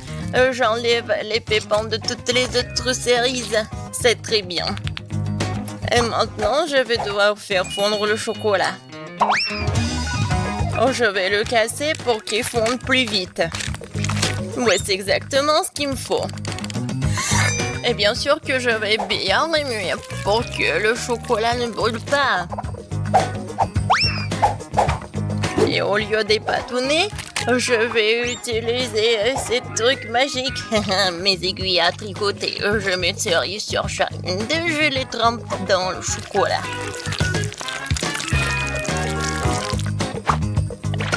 J'enlève les pépins de toutes les autres cerises. C'est très bien. Et maintenant, je vais devoir faire fondre le chocolat. Je vais le casser pour qu'il fonde plus vite. Oui, c'est exactement ce qu'il me faut. Et bien sûr que je vais bien remuer pour que le chocolat ne brûle pas. Et au lieu des bâtonnets, je vais utiliser ces trucs magiques. Mes aiguilles à tricoter. Je mets une cerise sur chacune d'eux. Je les trempe dans le chocolat.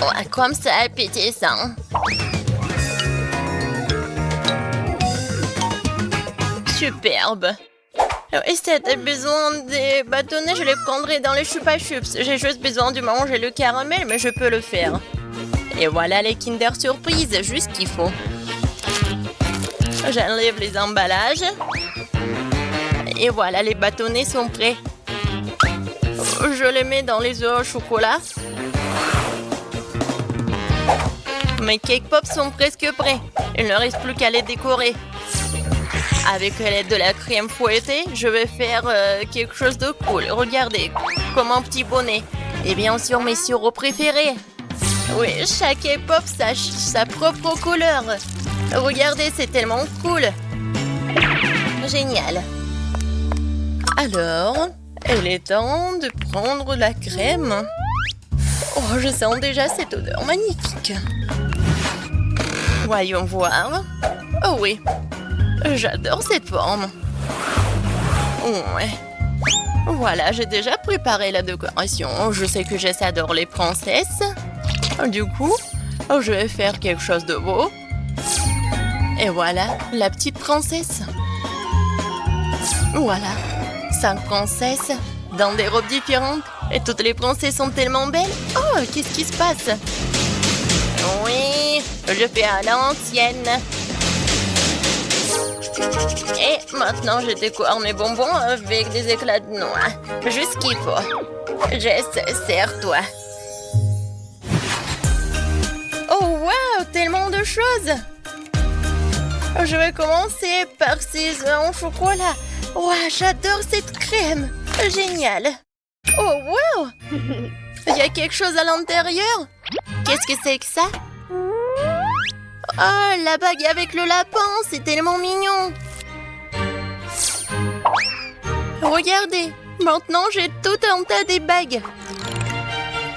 Ouais, comme ça, appétissant. Superbe. Et si t'as besoin des bâtonnets, je les prendrai dans les Chupa Chups. J'ai juste besoin de manger le caramel, mais je peux le faire. Et voilà les Kinder Surprise, juste ce qu'il faut. J'enlève les emballages. Et voilà, les bâtonnets sont prêts. Je les mets dans les œufs au chocolat. Mes cake pops sont presque prêts. Il ne reste plus qu'à les décorer. Avec l'aide de la crème fouettée, je vais faire quelque chose de cool. Regardez, comme un petit bonnet. Et bien sûr, mes sirops préférés. Oui, chaque cake pop a sa propre couleur. Regardez, c'est tellement cool. Génial. Alors, il est temps de prendre la crème. Oh, je sens déjà cette odeur magnifique. Voyons voir. Oh oui. J'adore cette forme. Ouais. Voilà, j'ai déjà préparé la décoration. Je sais que Jess adore les princesses. Du coup, je vais faire quelque chose de beau. Et voilà, la petite princesse. Voilà, 5 princesses dans des robes différentes. Et toutes les princesses sont tellement belles. Oh, qu'est-ce qui se passe? Oui, je fais à l'ancienne. Et maintenant, je décore mes bonbons avec des éclats de noix. Juste ce qu'il faut. Jess, serre-toi. Oh, wow! Tellement de choses! Je vais commencer par ces œufs en chocolat. Wow, j'adore cette crème! Génial! Oh, wow! Il y a quelque chose à l'intérieur? Qu'est-ce que c'est que ça? Ah, la bague avec le lapin, c'est tellement mignon. Regardez, maintenant j'ai tout un tas de bagues.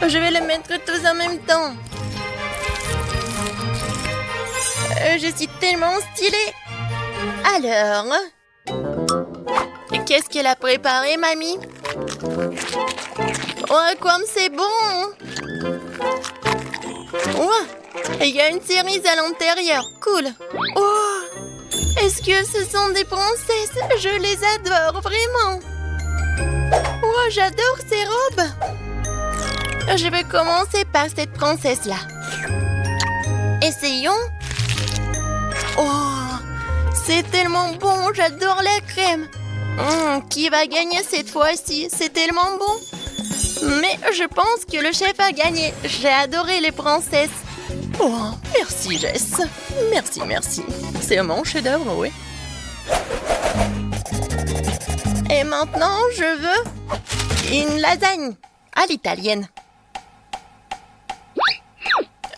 Je vais les mettre tous en même temps. Je suis tellement stylée. Alors, qu'est-ce qu'elle a préparé, mamie? Oh, comme c'est bon! Oh, il y a une cerise à l'intérieur. Cool. Oh, est-ce que ce sont des princesses? Je les adore, vraiment. Oh, j'adore ces robes. Je vais commencer par cette princesse-là. Essayons. Oh, c'est tellement bon, j'adore la crème. Qui va gagner cette fois-ci? C'est tellement bon. Mais je pense que le chef a gagné. J'ai adoré les princesses. Oh, merci Jess. Merci, merci. C'est mon chef-d'œuvre, oui. Et maintenant, je veux une lasagne à l'italienne.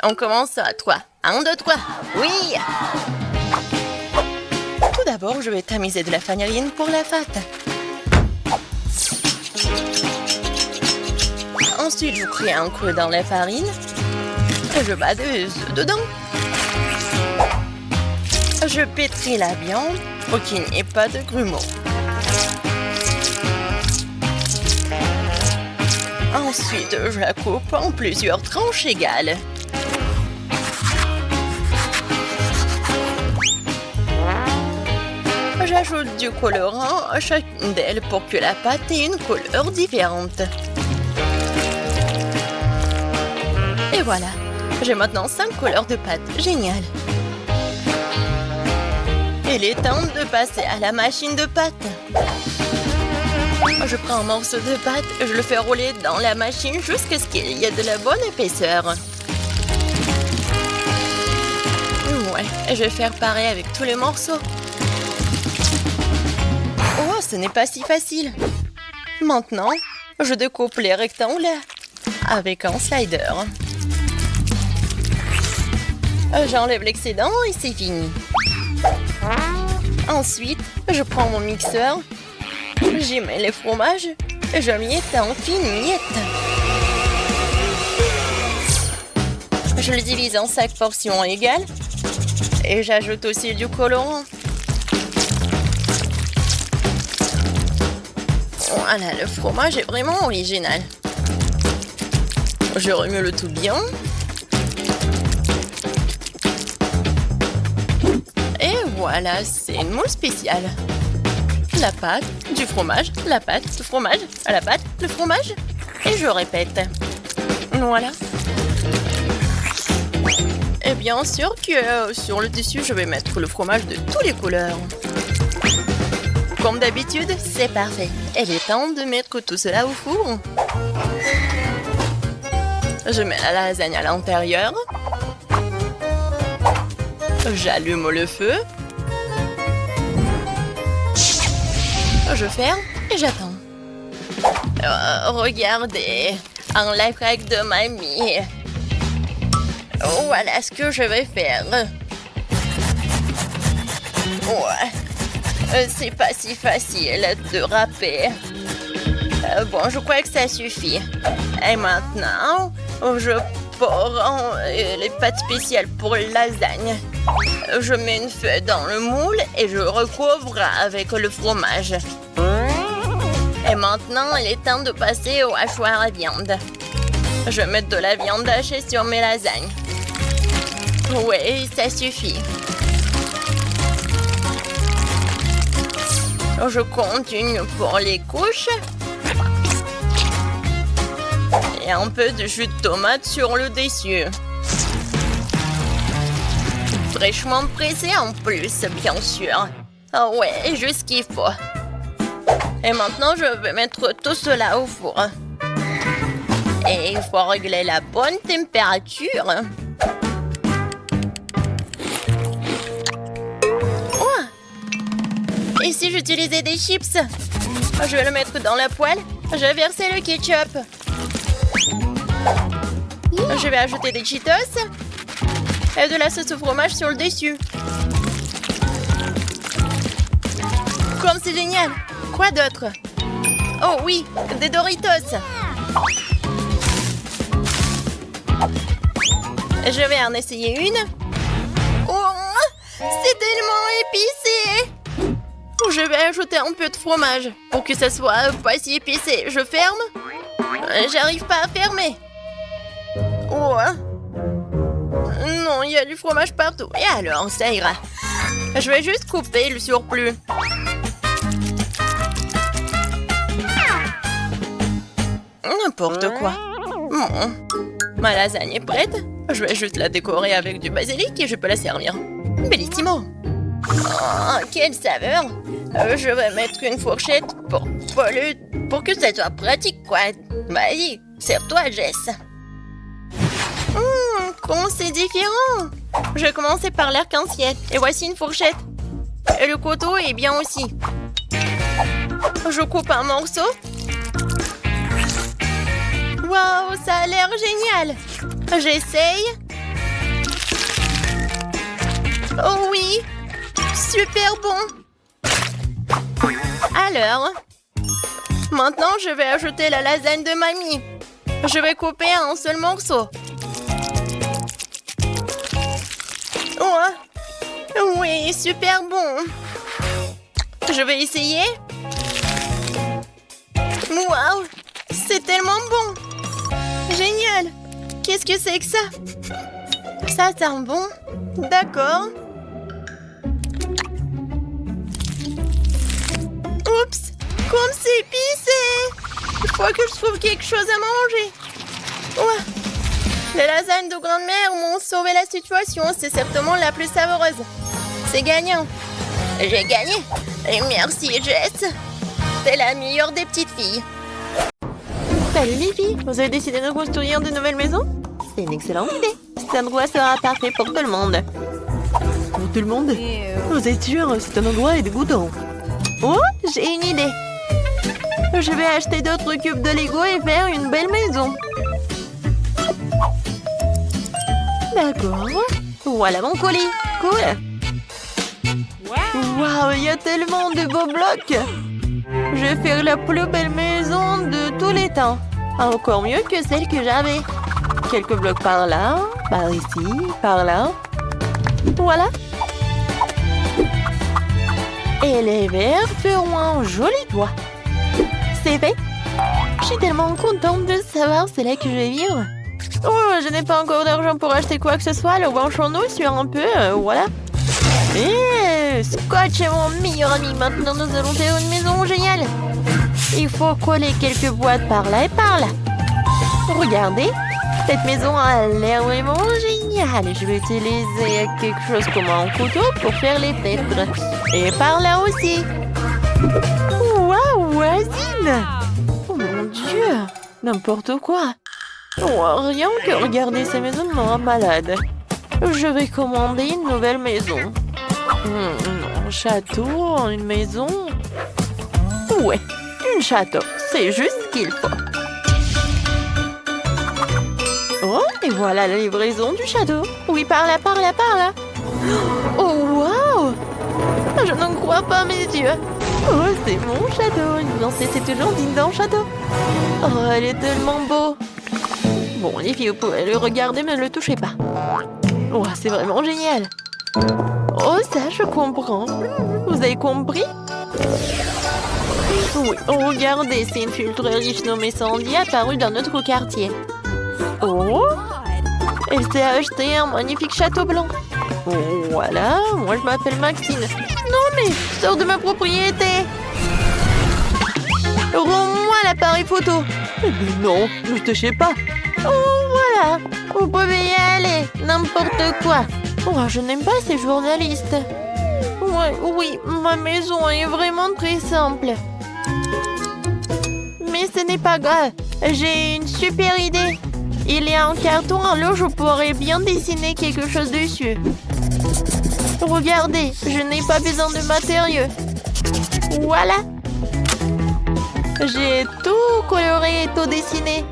On commence à 3. 1, 2, 3. Oui! Tout d'abord, je vais tamiser de la farine pour la pâte. Ensuite, je crée un creux dans la farine. Et je bats des œufs dedans. Je pétris la viande pour qu'il n'y ait pas de grumeaux. Ensuite, je la coupe en plusieurs tranches égales. J'ajoute du colorant à chacune d'elles pour que la pâte ait une couleur différente. Et voilà, j'ai maintenant 5 couleurs de pâte. Génial! Il est temps de passer à la machine de pâte. Je prends un morceau de pâte et je le fais rouler dans la machine jusqu'à ce qu'il y ait de la bonne épaisseur. Ouais, je vais faire pareil avec tous les morceaux. Oh, ce n'est pas si facile. Maintenant, je découpe les rectangles avec un slider. J'enlève l'excédent et c'est fini. Ensuite, je prends mon mixeur, j'y mets les fromages et je miette en fines miettes. Je le divise en 5 portions égales et j'ajoute aussi du colorant. Voilà, le fromage est vraiment original. Je remue le tout bien. Et voilà, c'est une moule spéciale. La pâte, du fromage, la pâte, le fromage, la pâte, le fromage. Et je répète. Voilà. Et bien sûr que sur le dessus, je vais mettre le fromage de toutes les couleurs. Comme d'habitude, c'est parfait. Il est temps de mettre tout cela au four. Je mets la lasagne à l'intérieur. J'allume le feu. Je ferme et j'attends. Regardez, un life hack de mamie. Voilà ce que je vais faire. Ouais. C'est pas si facile de râper. Bon, je crois que ça suffit. Et maintenant, je prends les pâtes spéciales pour la lasagne. Je mets une feuille dans le moule et je recouvre avec le fromage. Et maintenant, il est temps de passer au hachoir à viande. Je mets de la viande hachée sur mes lasagnes. Oui, ça suffit. Je continue pour les couches. Et un peu de jus de tomate sur le dessus. Fraîchement pressé en plus, bien sûr. Ah ouais, juste ce qu'il faut. Et maintenant, je vais mettre tout cela au four. Et il faut régler la bonne température. Et si j'utilisais des chips? Je vais le mettre dans la poêle. Je vais verser le ketchup. Je vais ajouter des Cheetos. Et de la sauce au fromage sur le dessus. Comme c'est génial. Quoi d'autre? Oh oui, des Doritos. Je vais en essayer une. Oh, c'est tellement épicé. Je vais ajouter un peu de fromage pour que ça soit pas si épicé. Je ferme. J'arrive pas à fermer. Oh. Non, il y a du fromage partout. Et alors, ça ira. Je vais juste couper le surplus. N'importe quoi. Bon. Ma lasagne est prête. Je vais juste la décorer avec du basilic et je peux la servir. Bellissimo. Oh, quelle saveur. Je vais mettre une fourchette pour que ça soit pratique, quoi. Vas-y, sers-toi, Jess. Comment c'est différent. Je vais commencer par l'arc-en-ciel. Et voici une fourchette. Et le couteau est bien aussi. Je coupe un morceau. Waouh, ça a l'air génial. J'essaye. Oh oui, super bon. Alors, maintenant je vais ajouter la lasagne de mamie. Je vais couper un seul morceau. Oh, oui, super bon. Je vais essayer. Waouh, c'est tellement bon. Génial. Qu'est-ce que c'est que ça? Ça sent bon. D'accord. Oups, comme c'est épicé. Il faut que je trouve quelque chose à manger. Ouais. Les lasagnes de grand-mère m'ont sauvé la situation. C'est certainement la plus savoureuse. C'est gagnant. J'ai gagné. Et merci, Jess. T'es la meilleure des petites filles. Salut les filles. Vous avez décidé de construire de nouvelles maisons? C'est une excellente idée. Cet endroit sera parfait pour tout le monde. Pour tout le monde? Vous êtes sûr? C'est un endroit dégoûtant. Oh, j'ai une idée. Je vais acheter d'autres cubes de Lego et faire une belle maison. D'accord. Voilà mon colis. Cool. Waouh, il y a tellement de beaux blocs. Je vais faire la plus belle maison de tous les temps. Encore mieux que celle que j'avais. Quelques blocs par là, par ici, par là. Voilà. Et les verres feront un joli toit. C'est fait. Je suis tellement contente de savoir c'est là que je vais vivre. Oh, je n'ai pas encore d'argent pour acheter quoi que ce soit. Alors branchons-nous sur un peu, voilà. Et Scotch est mon meilleur ami. Maintenant, nous allons faire une maison géniale. Il faut coller quelques boîtes par là et par là. Regardez, cette maison a l'air vraiment géniale. Je vais utiliser quelque chose comme un couteau pour faire les fenêtres. Et par là aussi. Waouh, voisine! Oh mon Dieu, n'importe quoi. Oh, rien que regarder ces maisons me rend malade. Je vais commander une nouvelle maison. Un château, une maison. Ouais, un château. C'est juste ce qu'il faut. Oh, et voilà la livraison du château. Oui, par là, par là, par là. Oh, waouh! Je n'en crois pas mes yeux. Oh, c'est mon château. Non, c'était toujours digne d'un château. Oh, elle est tellement beau. Bon, les filles, vous pouvez le regarder, mais ne le touchez pas. Oh, c'est vraiment génial. Oh, ça, je comprends. Vous avez compris? Oui, oh, regardez, c'est une fille très riche nommée Sandy apparue dans notre quartier. Oh, elle s'est acheté un magnifique château blanc. Oh, voilà, moi je m'appelle Maxine. Non, mais sors de ma propriété. Rends-moi l'appareil photo. Mais non, ne touchez pas. Oh, voilà, vous pouvez y aller, n'importe quoi. Oh, je n'aime pas ces journalistes. Ouais, oui, ma maison est vraiment très simple. Mais ce n'est pas grave, j'ai une super idée. Il y a un carton, alors je pourrais bien dessiner quelque chose dessus. Regardez, je n'ai pas besoin de matériaux. Voilà. J'ai tout coloré et tout dessiné.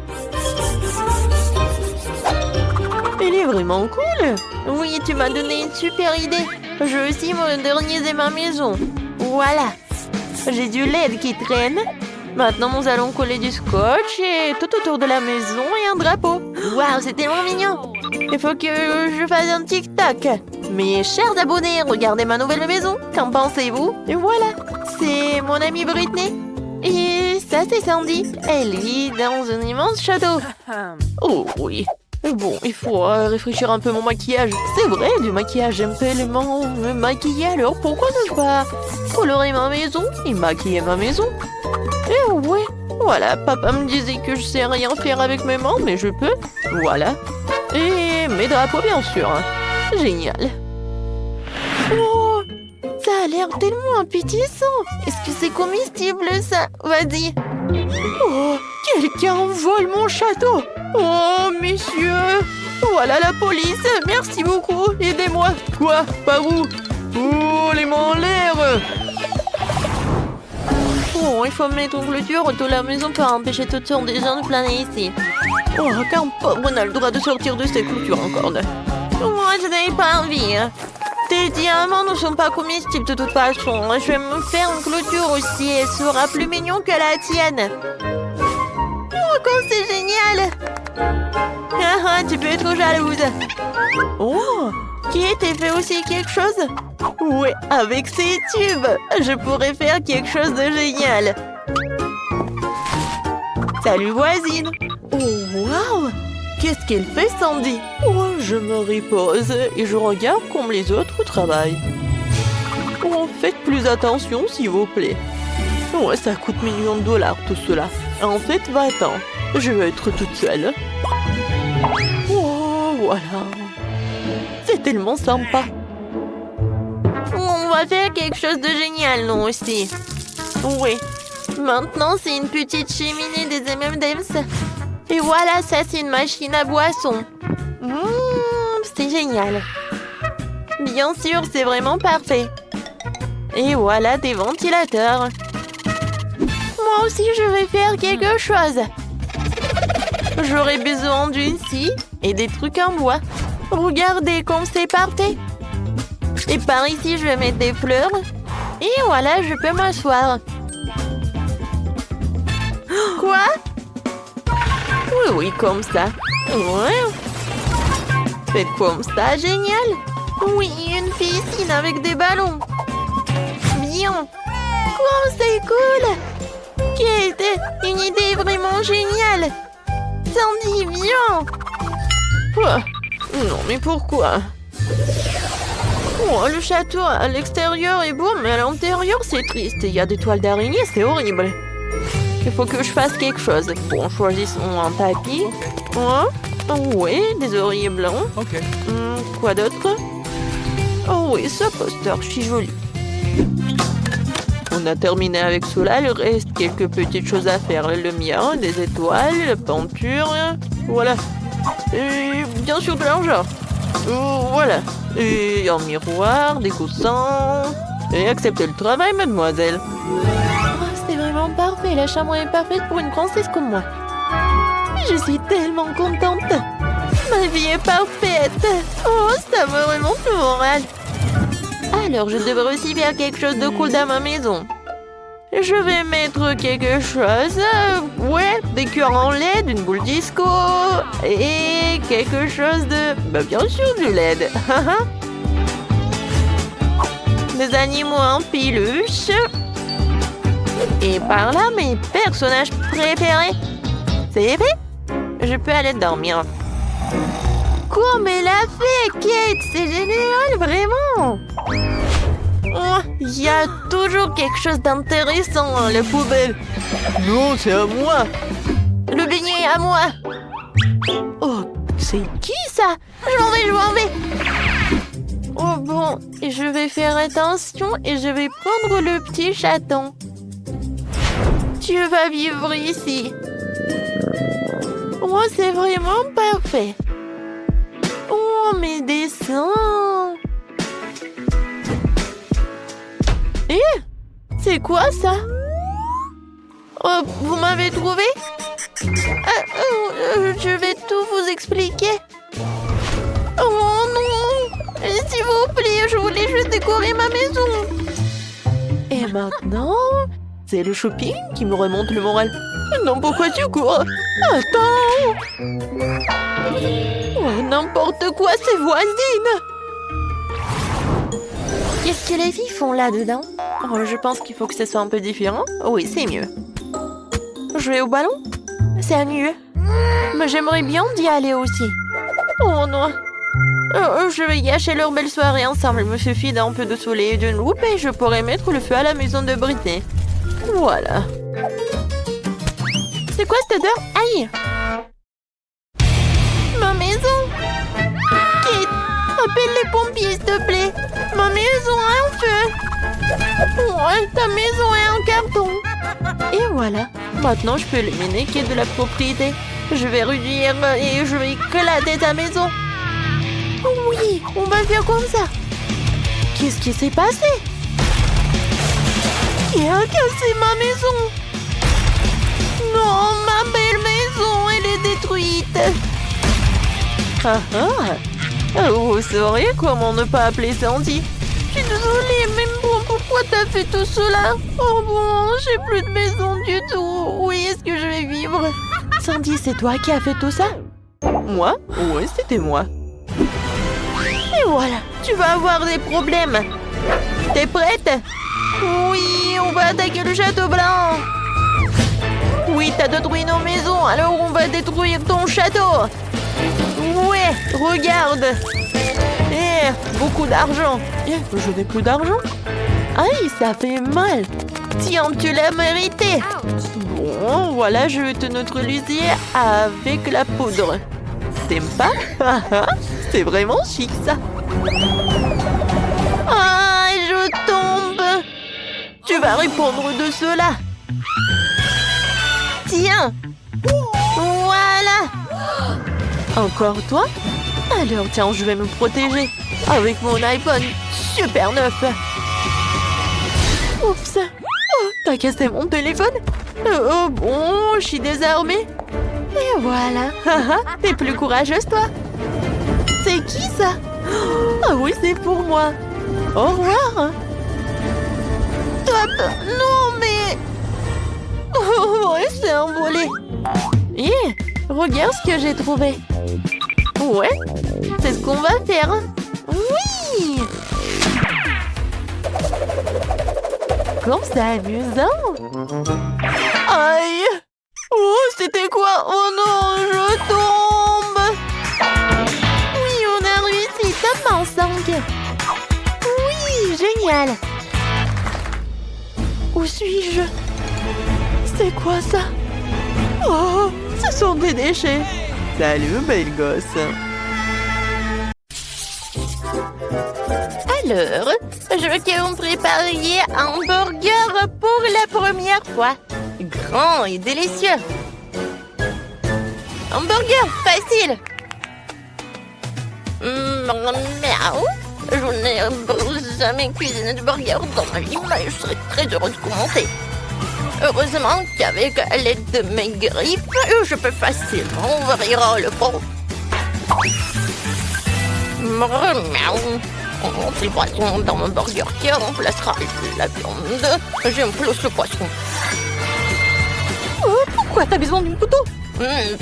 Il est vraiment cool. Oui, tu m'as donné une super idée. Je veux aussi moderniser ma maison. Voilà. J'ai du LED qui traîne. Maintenant, nous allons coller du scotch et tout autour de la maison et un drapeau. Waouh, c'est tellement mignon. Il faut que je fasse un TikTok. Mes chers abonnés, regardez ma nouvelle maison. Qu'en pensez-vous? Et voilà, c'est mon amie Britney. Et ça, c'est Sandy. Elle vit dans un immense château. Oh oui. Bon, il faut réfléchir un peu mon maquillage. C'est vrai, du maquillage, j'aime tellement me maquiller. Alors pourquoi ne pas colorer ma maison et maquiller ma maison? Et ouais, voilà, papa me disait que je sais rien faire avec mes mains, mais je peux. Voilà. Et mes drapeaux, bien sûr. Génial. Oh, ça a l'air tellement appétissant. Est-ce que c'est comestible, ça? Vas-y. Oh, quelqu'un vole mon château. Oh, messieurs. Voilà la police. Merci beaucoup. Aidez-moi. Quoi? Par où? Oh, les mains en l'air. Oh, il faut mettre une clôture autour de la maison pour empêcher toutes sortes de gens de planer ici. Oh, qu'importe, on a le droit de sortir de cette clôture encore. Moi, je n'avais pas envie. Tes diamants ne sont pas comestibles de toute façon. Je vais me faire une clôture aussi. Elle sera plus mignon que la tienne. Oh, comme c'est génial! Ah, tu peux être jalouse. Oh, qui était fait aussi quelque chose? Oui, avec ces tubes, je pourrais faire quelque chose de génial. Salut voisine. Oh, waouh! Qu'est-ce qu'elle fait, Sandy? Oh, je me repose et je regarde comme les autres travaillent. Oh, faites plus attention, s'il vous plaît. Oh, ça coûte millions de dollars, tout cela. En fait, va-t'en. Je vais être toute seule. Oh, voilà. C'est tellement sympa. On va faire quelque chose de génial, nous aussi. Oui. Maintenant, c'est une petite cheminée des M&M's. Et voilà, ça, c'est une machine à boisson. C'est génial. Bien sûr, c'est vraiment parfait. Et voilà des ventilateurs. Moi aussi, je vais faire quelque chose. J'aurai besoin d'une scie et des trucs en bois. Regardez comme c'est parfait. Et par ici, je vais mettre des fleurs. Et voilà, je peux m'asseoir. Quoi? Oui, comme ça. Ouais. Faites comme ça, génial. Oui, une piscine avec des ballons. Bien. Oh, c'est cool. Qui était une idée vraiment géniale. Sandy, viens. Quoi? Non, mais pourquoi? Oh, le château à l'extérieur est beau, mais à l'intérieur, c'est triste. Il y a des toiles d'araignée, c'est horrible. Il faut que je fasse quelque chose. Bon, choisissons un tapis. Oh, oui, des oreillers blancs. Ok. Quoi d'autre? Oh oui, ce poster, je suis jolie. On a terminé avec cela, il reste quelques petites choses à faire. Le mien, des étoiles, la peinture, voilà. Et bien sûr de l'argent. Voilà. Et un miroir, des coussins. Et acceptez le travail, mademoiselle. Oh, c'est vraiment parfait, la chambre est parfaite pour une princesse comme moi. Je suis tellement contente. Ma vie est parfaite. Oh, ça me remonte le moral. Alors, je devrais aussi faire quelque chose de cool dans ma maison. Je vais mettre quelque chose. Ouais, des cœurs en LED, une boule disco. Et quelque chose de... bien sûr, du LED. Des animaux en peluche. Et par là, mes personnages préférés. C'est vrai? Je peux aller dormir. Comme elle a fait, Kate! C'est génial, vraiment! Oh, il y a toujours quelque chose d'intéressant dans la poubelle. Non, c'est à moi. Le beignet est à moi. Oh, c'est qui ça? Je m'en vais. Oh bon, je vais faire attention et je vais prendre le petit chaton. Tu vas vivre ici. Oh, c'est vraiment parfait. Oh, mes dessins. Eh, c'est quoi ça? Oh, vous m'avez trouvé? Je vais tout vous expliquer. voulais juste décorer ma maison. Et maintenant, c'est le shopping qui me remonte le moral. Non, pourquoi tu cours? Attends! Oh, n'importe quoi, c'est voisine! Qu'est-ce que les filles font là-dedans? Oh, je pense qu'il faut que ce soit un peu différent. Oui, c'est mieux. Jouer au ballon? C'est mieux. Mais j'aimerais bien d'y aller aussi. Oh non! Je vais gâcher leur belle soirée ensemble. Il me suffit d'un peu de soleil et d'une loupe et je pourrai mettre le feu à la maison de Britney. Voilà. C'est quoi cette odeur? Aïe! Ma maison! Kate, appelle les pompiers, s'il te plaît. Ma maison a un feu. Ouais, ta maison est en carton. Et voilà. Maintenant, je peux éliminer Kate de la propriété. Je vais réduire et je vais éclater ta maison. Oui, on va faire comme ça. Qu'est-ce qui s'est passé? Qui a cassé ma maison? Non, ma belle maison, elle est détruite. Ah ah. Vous sauriez comment ne pas appeler Sandy? Je suis désolée, mais bon, pourquoi t'as fait tout cela? Oh bon, j'ai plus de maison du tout. Où est-ce que je vais vivre? Sandy, c'est toi qui as fait tout ça? Moi? Oui, c'était moi. Et voilà, tu vas avoir des problèmes. T'es prête? Oui, on va attaquer le château blanc. Oui, t'as détruit nos maisons, alors on va détruire ton château. Ouais, regarde. Beaucoup d'argent. Je n'ai plus d'argent. Aïe, ça fait mal. Tiens, tu l'as mérité. Bon, voilà, je vais te neutraliser avec la poudre. T'aimes pas? C'est vraiment chic, ça. Ah, je tombe. Tu vas répondre de cela. Tiens. Voilà. Encore toi? Alors, tiens, je vais me protéger avec mon iPhone super neuf. Oups. Oh, t'as cassé mon téléphone? Oh, bon, je suis désarmée. Et voilà. T'es plus courageuse, toi. C'est qui, ça? Ah oui, c'est pour moi. Au revoir. Top. Non, mais... Oh, ouais, c'est envolé. Regarde ce que j'ai trouvé. Ouais, c'est ce qu'on va faire. Oui! Comme c'est amusant. Aïe! Oh, c'était quoi? Oh non, je tombe! Oui, on a réussi, top en 5. Oui, génial! Où suis-je? C'est quoi ça? Oh, ce sont des déchets. Salut, belle gosse. Alors, je veux que vous prépariez un burger pour la première fois. Grand et délicieux. Un burger facile. Miaou. Je n'ai jamais cuisiné de burger dans ma vie, mais je serais très heureuse de commencer. Heureusement qu'avec l'aide de mes griffes, je peux facilement ouvrir le pot. Miaou. On monte le poisson dans mon burger qui remplacera la viande. J'aime plus le poisson. Pourquoi t'as besoin d'un couteau?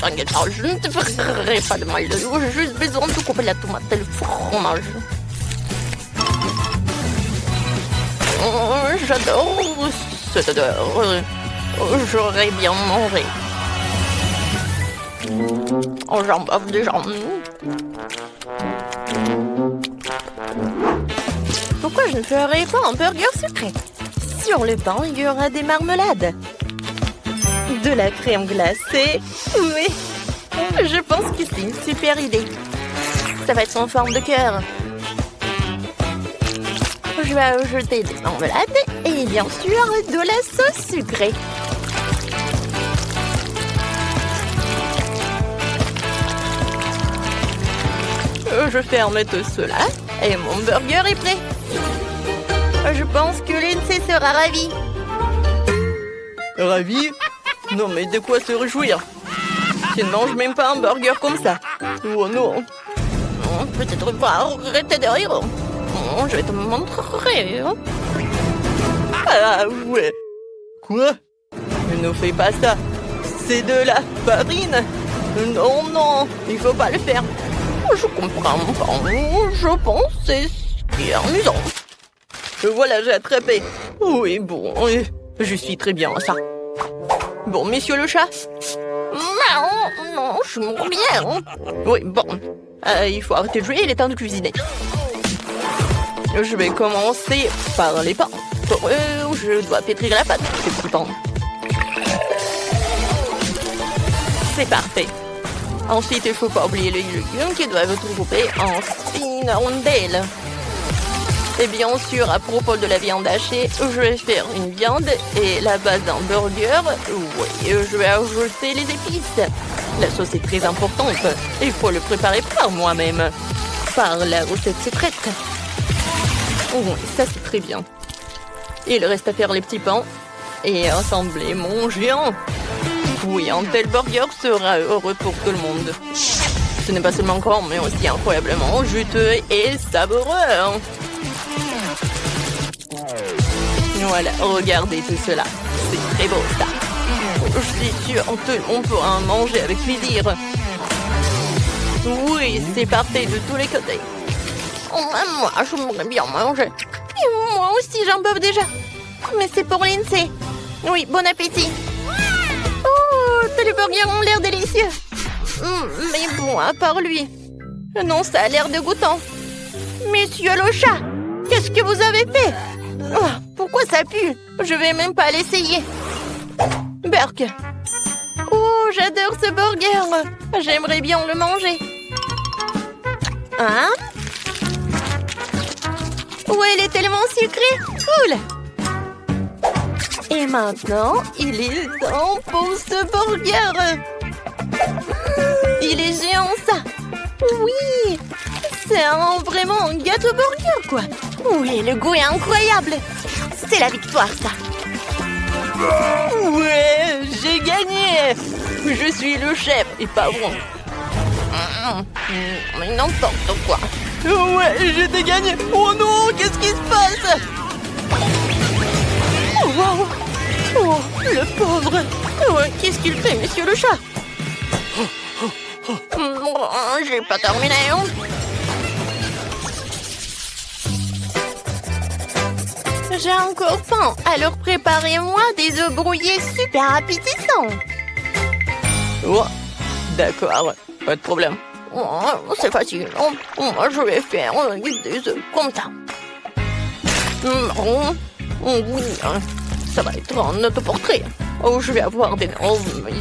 T'inquiète pas, je ne te ferai pas de mal. J'ai juste besoin de couper la tomate et le fromage. J'adore cette odeur. J'aurais bien mangé. Oh, j'en bave déjà. Pourquoi je ne ferais pas un burger sucré? Sur le pain, il y aura des marmelades. De la crème glacée. Oui, je pense que c'est une super idée. Ça va être en forme de cœur. Je vais ajouter des marmelades et bien sûr de la sauce sucrée. Je ferme tout cela et mon burger est prêt. Je pense que Lindsay sera ravie. Ravie? Non mais de quoi se réjouir? Tu ne manges même pas un burger comme ça. Oh non. Peut-être pas arrêter de rire. je vais te montrer. Ah ouais. Quoi? Ne fais pas ça. C'est de la farine. Non, non, il faut pas le faire. Je comprends pas. Je pense que c'est ce qui est amusant. Voilà, j'ai attrapé. Oui, bon, je suis très bien à ça. Bon, monsieur le chat. Non, non, je mords bien. Oui, bon. Il faut arrêter de jouer, il est temps de cuisiner. Je vais commencer par les pains. Je dois pétrir la pâte, ces petits pains. C'est parfait. Ensuite, il ne faut pas oublier les légumes qui doivent être coupés en fines rondelles. Et bien sûr, à propos de la viande hachée, je vais faire une viande et la base d'un burger. Oui, je vais ajouter les épices. La sauce est très importante. Il faut le préparer par moi-même. Par la recette secrète. Oui, ça c'est très bien. Il reste à faire les petits pains et assembler mon géant. Oui, un tel burger sera heureux pour tout le monde. Ce n'est pas seulement grand, mais aussi incroyablement juteux et savoureux. Voilà, regardez tout cela. C'est très beau, ça. Je suis sûre que tout le monde pourra en manger avec plaisir. Oui, c'est parfait de tous les côtés. Moi, je voudrais bien manger. Et moi aussi, j'en bois déjà. Mais c'est pour Lindsay. Oui, bon appétit. Oh, tous les burgers ont l'air délicieux. Mais bon, à part lui. Non, ça a l'air dégoûtant. Monsieur le chat, qu'est-ce que vous avez fait? Oh, pourquoi ça pue? Je vais même pas l'essayer. Burk. Oh, j'adore ce burger. J'aimerais bien le manger. Hein? Ouais, il est tellement sucré. Cool. Et maintenant, il est temps pour ce burger. Il est géant, ça. Oui. C'est vraiment un gâteau burger, quoi. Oui, le goût est incroyable. C'est la victoire, ça. Ouais, j'ai gagné. Je suis le chef et pas bon. Mais n'importe quoi. Ouais, j'ai gagné. Oh non, qu'est-ce qui se passe? Oh, wow. Oh, le pauvre. Ouais, qu'est-ce qu'il fait, monsieur le chat? J'ai pas terminé. J'ai encore faim, alors préparez-moi des œufs brouillés super appétissants. Oh, d'accord, pas de problème. Oh, c'est facile. Moi, je vais faire des œufs comme ça. Oui, ça va être un autoportrait. Oh, je vais avoir des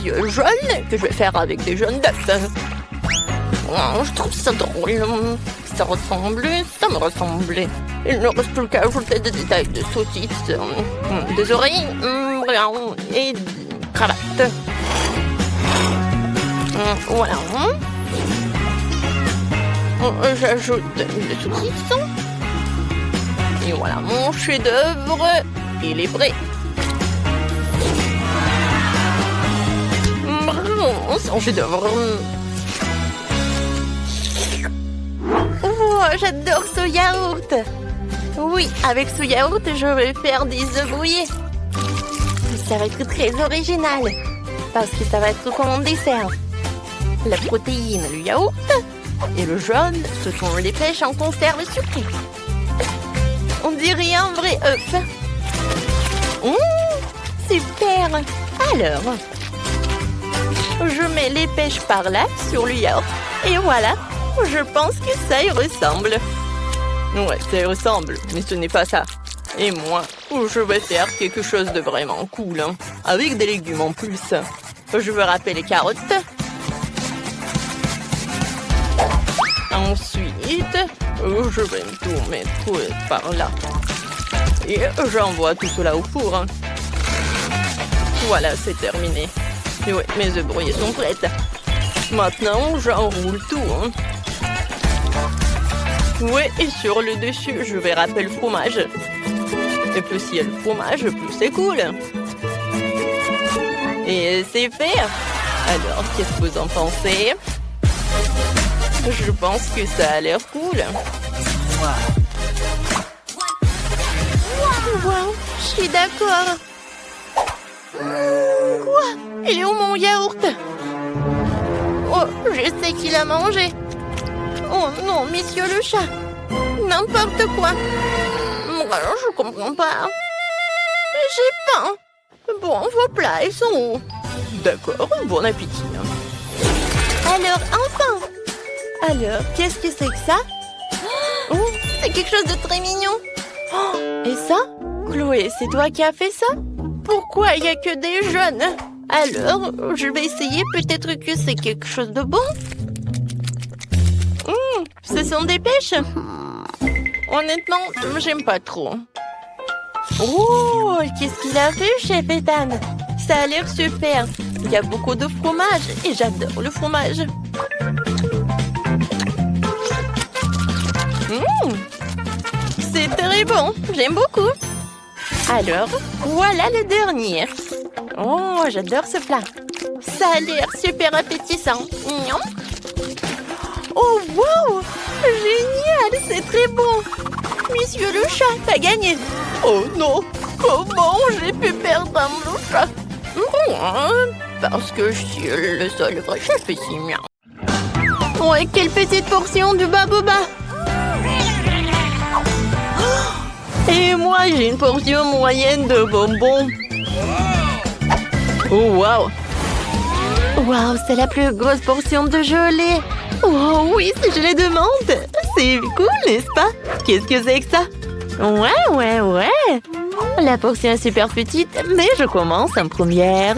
yeux jaunes que je vais faire avec des jaunes d'œufs. Oh, je trouve ça drôle. Ça me ressemble. Il ne reste plus qu'à ajouter des détails de saucisses, des oreilles et des cravates. Voilà. J'ajoute des saucisses. Et voilà, mon chef-d'œuvre, il est prêt. Son chef-d'œuvre. Oh, j'adore ce yaourt. Oui, avec ce yaourt, je vais faire des œufs brouillés. Ça va être très original, parce que ça va être comme un dessert. La protéine, le yaourt, et le jaune, ce sont les pêches en conserve sucrée. On dirait un vrai œuf. Super. Alors, je mets les pêches par là, sur le yaourt, et voilà. Je pense que ça y ressemble. Ouais, ça y ressemble, mais ce n'est pas ça. Et moi, je vais faire quelque chose de vraiment cool, hein, avec des légumes en plus. Je vais râper les carottes. Ensuite, je vais tout mettre par là. Et j'envoie tout cela au four. Hein. Voilà, c'est terminé. Et ouais, mes œufs brouillés sont prêts. Maintenant, j'enroule tout. Hein. Ouais, et sur le dessus, je vais râper le fromage. Et plus il y a le fromage, plus c'est cool. Et c'est fait. Alors, qu'est-ce que vous en pensez? Je pense que ça a l'air cool. Wow, je suis d'accord. Quoi? Il est où mon yaourt? Oh, je sais qu'il a mangé. Oh non, monsieur le chat. N'importe quoi. Je comprends pas. J'ai faim. Bon, vos plats, ils sont où? D'accord, bon appétit. Alors, enfin. Alors, qu'est-ce que c'est que ça? Oh, c'est quelque chose de très mignon. Oh, et ça? Chloé, c'est toi qui as fait ça? Pourquoi il n'y a que des jeunes? Alors, je vais essayer, peut-être que c'est quelque chose de bon. Ce sont des pêches. Honnêtement, j'aime pas trop. Oh, qu'est-ce qu'il a fait, chef Ethan? Ça a l'air super. Il y a beaucoup de fromage et j'adore le fromage. C'est très bon, j'aime beaucoup. Alors, voilà le dernier. Oh, j'adore ce plat. Ça a l'air super appétissant. Miam. Oh, wow! Génial, c'est très bon. Monsieur le chat, t'as gagné. Oh non, comment j'ai pu perdre mon chat? Parce que je suis le seul vrai chef ici. Miam. Ouais, quelle petite portion de baboba. Et moi, j'ai une portion moyenne de bonbons. Oh, wow! Wow, c'est la plus grosse portion de gelée. Oh oui, c'est gelée de menthe. C'est cool, n'est-ce pas? Qu'est-ce que c'est que ça? Ouais. La portion est super petite, mais je commence en première.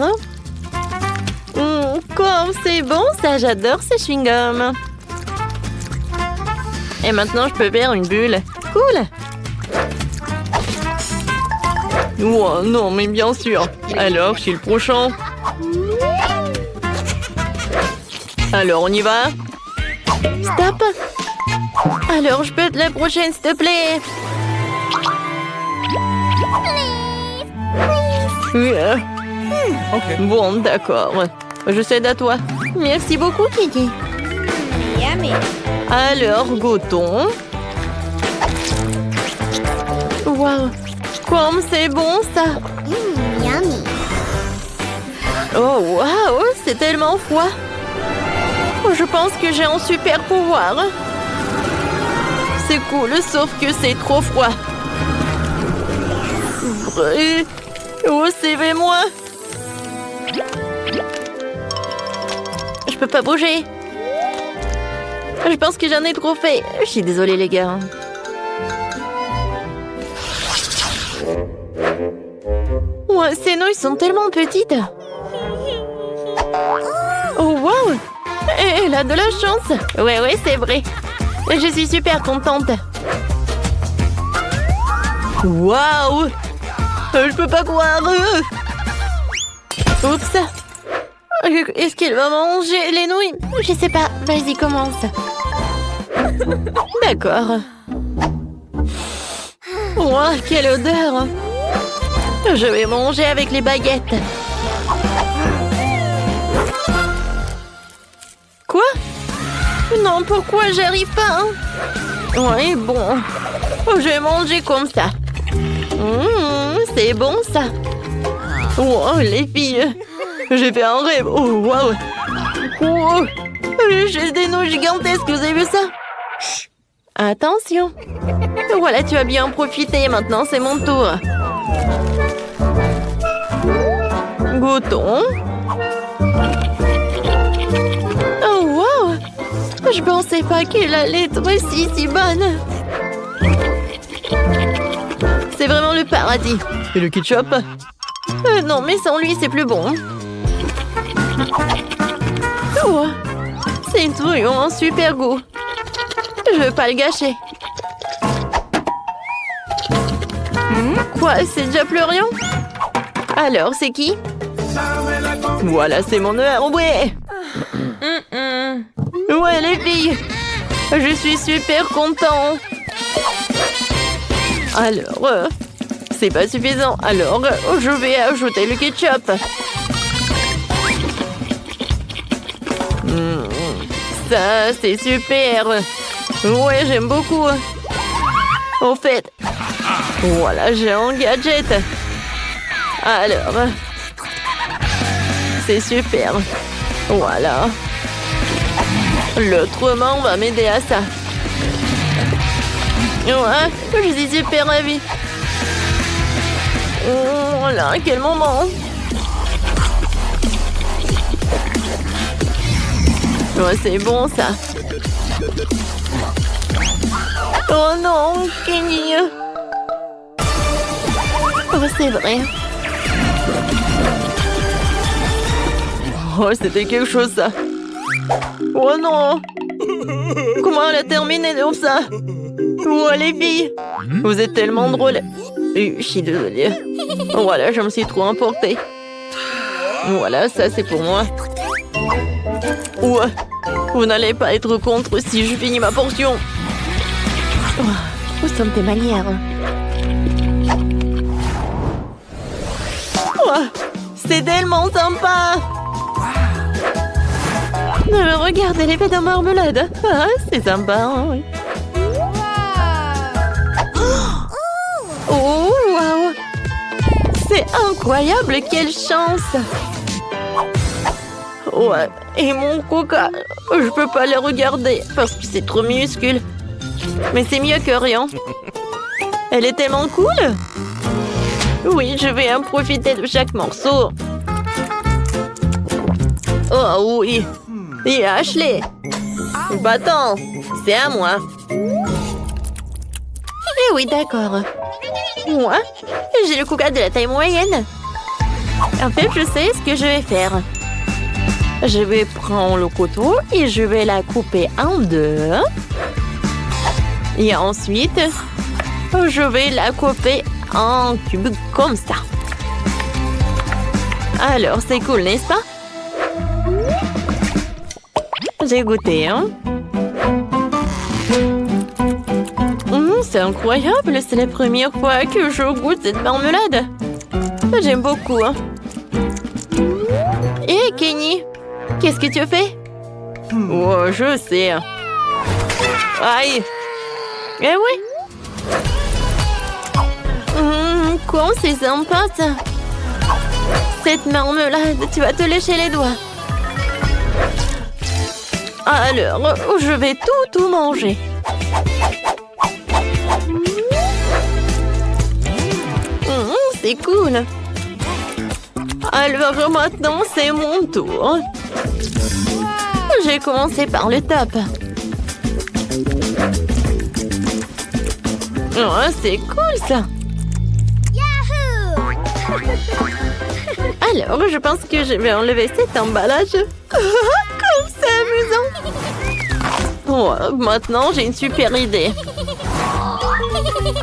Comme c'est bon, ça, j'adore ces chewing-gums. Et maintenant, je peux faire une bulle. Cool! Oh non, mais bien sûr. Alors, je suis le prochain. Alors, on y va? Stop! Alors, je peux être la prochaine, s'il te plaît? Ok. Bon, d'accord. Je cède à toi. Merci beaucoup, Kiki. Alors, goûtons. Wow! Comme c'est bon, ça! Oh, wow! C'est tellement froid! Je pense que j'ai un super pouvoir. C'est cool, sauf que c'est trop froid. Vrai? Oh, suivez-moi! Je peux pas bouger. Je pense que j'en ai trop fait. Je suis désolée, les gars. Ouais, ces nouilles sont tellement petites. Oh, wow! Elle a de la chance. Ouais, c'est vrai. Je suis super contente. Waouh! Je peux pas croire. Oups. Est-ce qu'il va manger les nouilles? Je sais pas. Vas-y, commence. D'accord. Wow, quelle odeur! Je vais manger avec les baguettes. Quoi? Non, pourquoi j'arrive pas? Oui, bon. Je vais manger comme ça. C'est bon, ça. Wow, les filles. J'ai fait un rêve. Oh, wow. Oh, j'ai des nouilles gigantesques. Vous avez vu ça? Chut. Attention. Voilà, tu as bien profité. Maintenant, c'est mon tour. Goûtons. Oh, wow! Je pensais pas qu'elle allait être si bonne. C'est vraiment le paradis. Et le ketchup? Non, mais sans lui, c'est plus bon. Oh, ces nouilles ont un super goût. Je veux pas le gâcher. Quoi, c'est déjà plus rien? Alors, c'est qui? Voilà, c'est mon heure, ouais! Ouais, les filles! Je suis super content! Alors, c'est pas suffisant. Alors, je vais ajouter le ketchup. Ça, c'est super! Ouais, j'aime beaucoup. Au fait, Voilà, j'ai un gadget. Alors, c'est super. Voilà. L'autre main va m'aider à ça. Ouais, je suis super ravie. Oh là, quel moment. Ouais, c'est bon ça. Oh non, Kenny. Oh, c'est vrai. Oh, c'était quelque chose ça. Oh non. Comment elle a terminé comme ça? Oh les filles, vous êtes tellement drôles. Je suis désolée. Voilà, je me suis trop emportée. Voilà, ça c'est pour moi. Ouais, vous n'allez pas être contre si je finis ma portion. Où sont tes manières? Oh, c'est tellement sympa. Regardez l'effet de marmelade. Ah, c'est sympa. Hein, oui. Oh, wow. C'est incroyable, quelle chance. Ouais, et mon coca, je peux pas le regarder parce que c'est trop minuscule. Mais c'est mieux que rien. Elle est tellement cool. Oui, je vais en profiter de chaque morceau. Oh oui. Et Ashley. Bâton, c'est à moi. Eh oui, d'accord. Moi, j'ai le coca de la taille moyenne. En fait, je sais ce que je vais faire. Je vais prendre le couteau et je vais la couper en deux. Et ensuite, je vais la couper en cubes comme ça. Alors, c'est cool, n'est-ce pas? J'ai goûté, hein? C'est incroyable, c'est la première fois que je goûte cette marmelade. J'aime beaucoup, hein? Hé, Kenny, qu'est-ce que tu fais? Oh, je sais. Aïe! Eh oui! Quoi, c'est sympa, ça! Cette marmelade, tu vas te lécher les doigts. Alors, je vais tout manger. C'est cool. Alors maintenant, c'est mon tour. J'ai commencé par le top. Oh, c'est cool ça. Alors, je pense que je vais enlever cet emballage. Comme c'est amusant. Oh, maintenant, j'ai une super idée.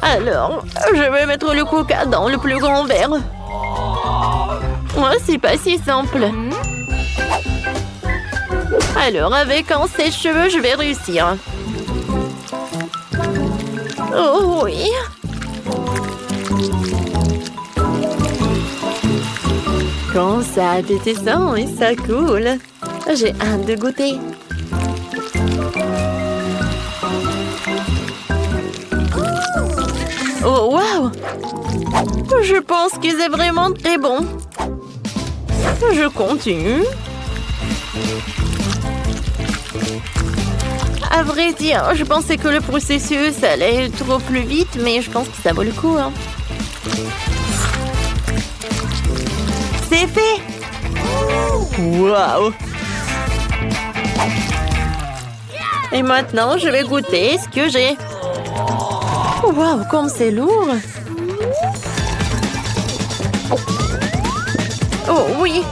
Alors, je vais mettre le coca dans le plus grand verre. Ouais, c'est pas si simple. Alors, avec un sèche-cheveux, je vais réussir. Oh oui. Quand ça appétissant et ça coule. J'ai hâte de goûter. Oh, wow! Je pense que c'est vraiment très bon. Je continue. À vrai dire, je pensais que le processus allait trop plus vite, mais je pense que ça vaut le coup. Hein. C'est fait! Wow! Et maintenant, je vais goûter ce que j'ai. Wow, comme c'est lourd! Oh oui!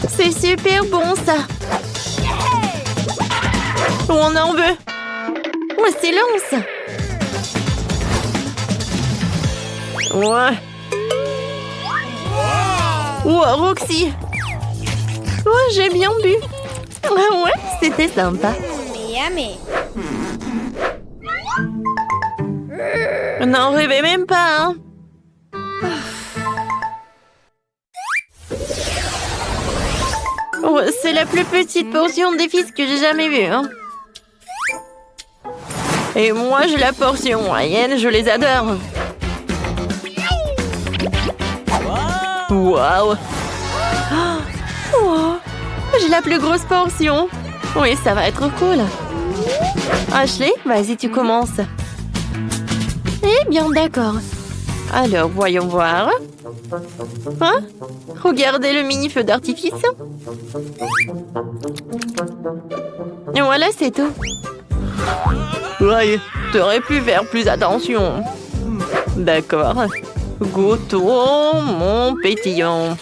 C'est super bon, ça! On en veut! Oh, silence! Ouais! Wow, Roxy! Oh, j'ai bien bu! Ah ouais, c'était sympa! N'en rêvez même pas, hein? Oh, c'est la plus petite portion des fils que j'ai jamais vue, hein? Et moi, j'ai la portion moyenne, je les adore. Waouh! Oh, j'ai la plus grosse portion. Oui, ça va être cool. Ashley, vas-y, tu commences. Eh bien, d'accord. Alors, voyons voir. Hein? Regardez le mini feu d'artifice. Et voilà, c'est tout. Ouais, t'aurais pu faire plus attention. D'accord. Goûtons mon pétillant.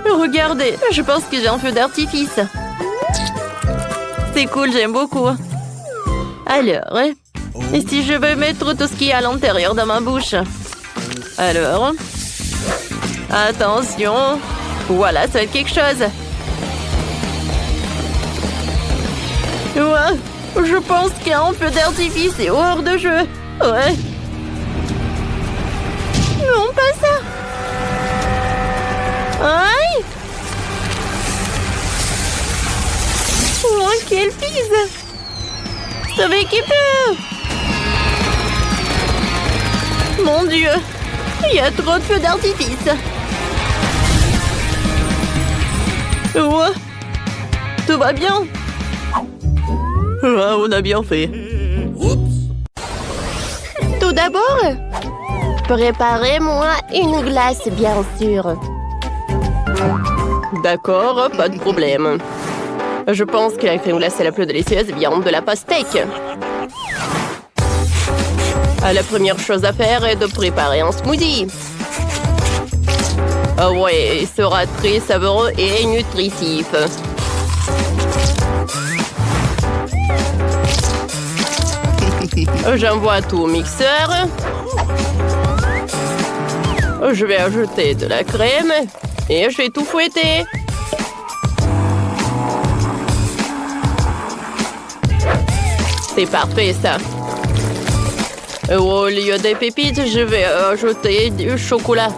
Regardez, je pense que j'ai un feu d'artifice. C'est cool, j'aime beaucoup. Alors, et si je veux mettre tout ce qui est à l'intérieur de ma bouche? Alors, attention. Voilà, ça va être quelque chose. Ouais, je pense qu'un feu d'artifice est hors de jeu. Ouais. Non, pas ça. Aïe! Oh, quelle pise! Sauvez qui peut! Mon Dieu! Il y a trop de feux d'artifice! Ouais. Tout va bien? Ah, on a bien fait. Tout d'abord, préparez-moi une glace, bien sûr. D'accord, pas de problème. Je pense que la crème glacée la plus délicieuse vient de la pastèque. La première chose à faire est de préparer un smoothie. Ah ouais, il sera très savoureux et nutritif. J'envoie tout au mixeur. Je vais ajouter de la crème et je vais tout fouetter. C'est parfait, ça. Au lieu des pépites, je vais ajouter du chocolat.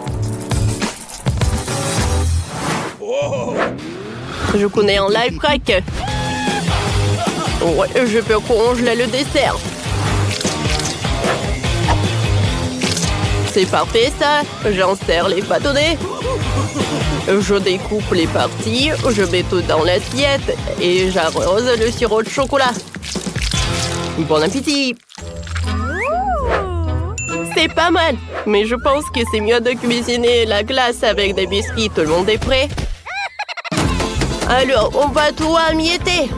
Je connais un life crack. Ouais, je peux congeler le dessert. C'est parfait, ça. J'insère les bâtonnets. Je découpe les parties, je mets tout dans l'assiette et j'arrose le sirop de chocolat. Bon appétit! C'est pas mal, mais je pense que c'est mieux de cuisiner la glace avec des biscuits. Tout le monde est prêt? Alors, on va tout amietter.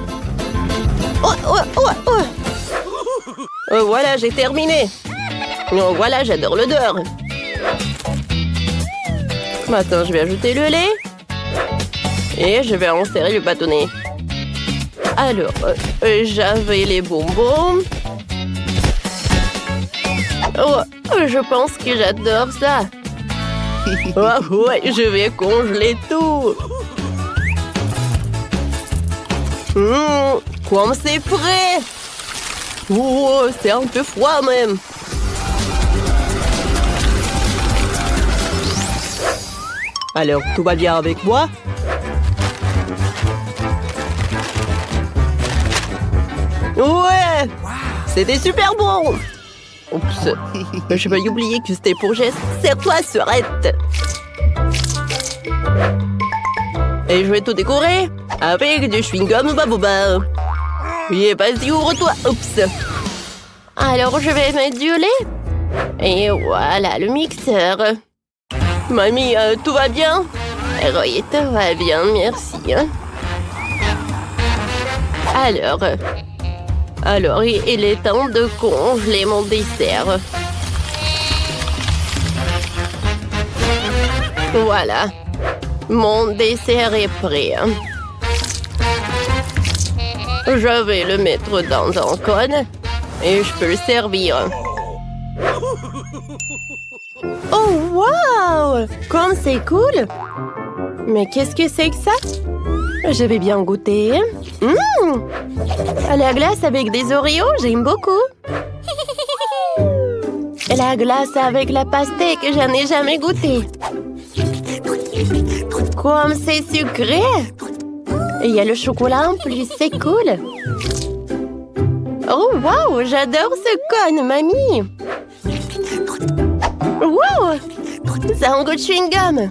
Voilà, j'ai terminé. Oh, voilà, j'adore l'odeur. Maintenant, je vais ajouter le lait. Et je vais insérer le bâtonnet. Alors, j'avais les bonbons. Oh, je pense que j'adore ça. Oh, ouais, je vais congeler tout. Comme c'est frais. Oh, c'est un peu froid même. Alors, tout va bien avec moi? Ouais! C'était super bon! Oups! Je vais oublier que c'était pour Jess. Serre-toi, Serette! Et je vais tout décorer avec du chewing-gum Baboba. Et vas-y, ouvre-toi! Oups! Alors, je vais mettre du lait. Et voilà le mixeur. Mamie, tout va bien? Oui, tout va bien, merci. Alors, il est temps de congeler mon dessert. Voilà, mon dessert est prêt. Je vais le mettre dans un cône et je peux le servir. Oh, wow! Comme c'est cool! Mais qu'est-ce que c'est que ça? Je vais bien goûter. La glace avec des Oreos, j'aime beaucoup. La glace avec la pastèque, j'en ai jamais goûté. Comme c'est sucré! Il y a le chocolat en plus, c'est cool. Oh, wow, j'adore ce cône, mamie. Wow, ça a un goût de chewing-gum.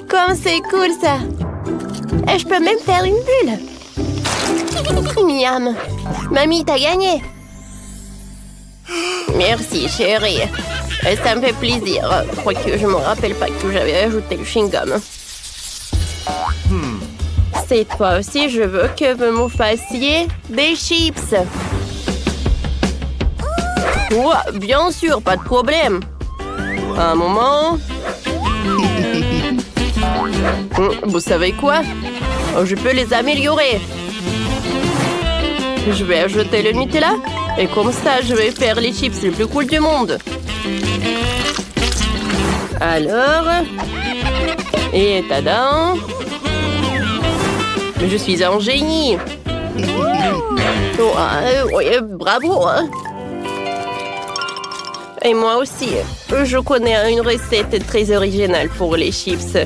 Comme c'est cool, ça. Et je peux même faire une bulle. Miam. Mamie, t'as gagné. Merci, chérie. Ça me fait plaisir. Quoique je me rappelle pas que j'avais ajouté le chewing-gum. Cette fois aussi, je veux que vous me fassiez des chips. Ouais, bien sûr, pas de problème. Un moment. Vous savez quoi? Je peux les améliorer. Je vais ajouter le Nutella. Et comme ça, je vais faire les chips les plus cool du monde. Alors... Et tadam! Je suis un génie! Ouais, bravo! Et moi aussi, je connais une recette très originale pour les chips.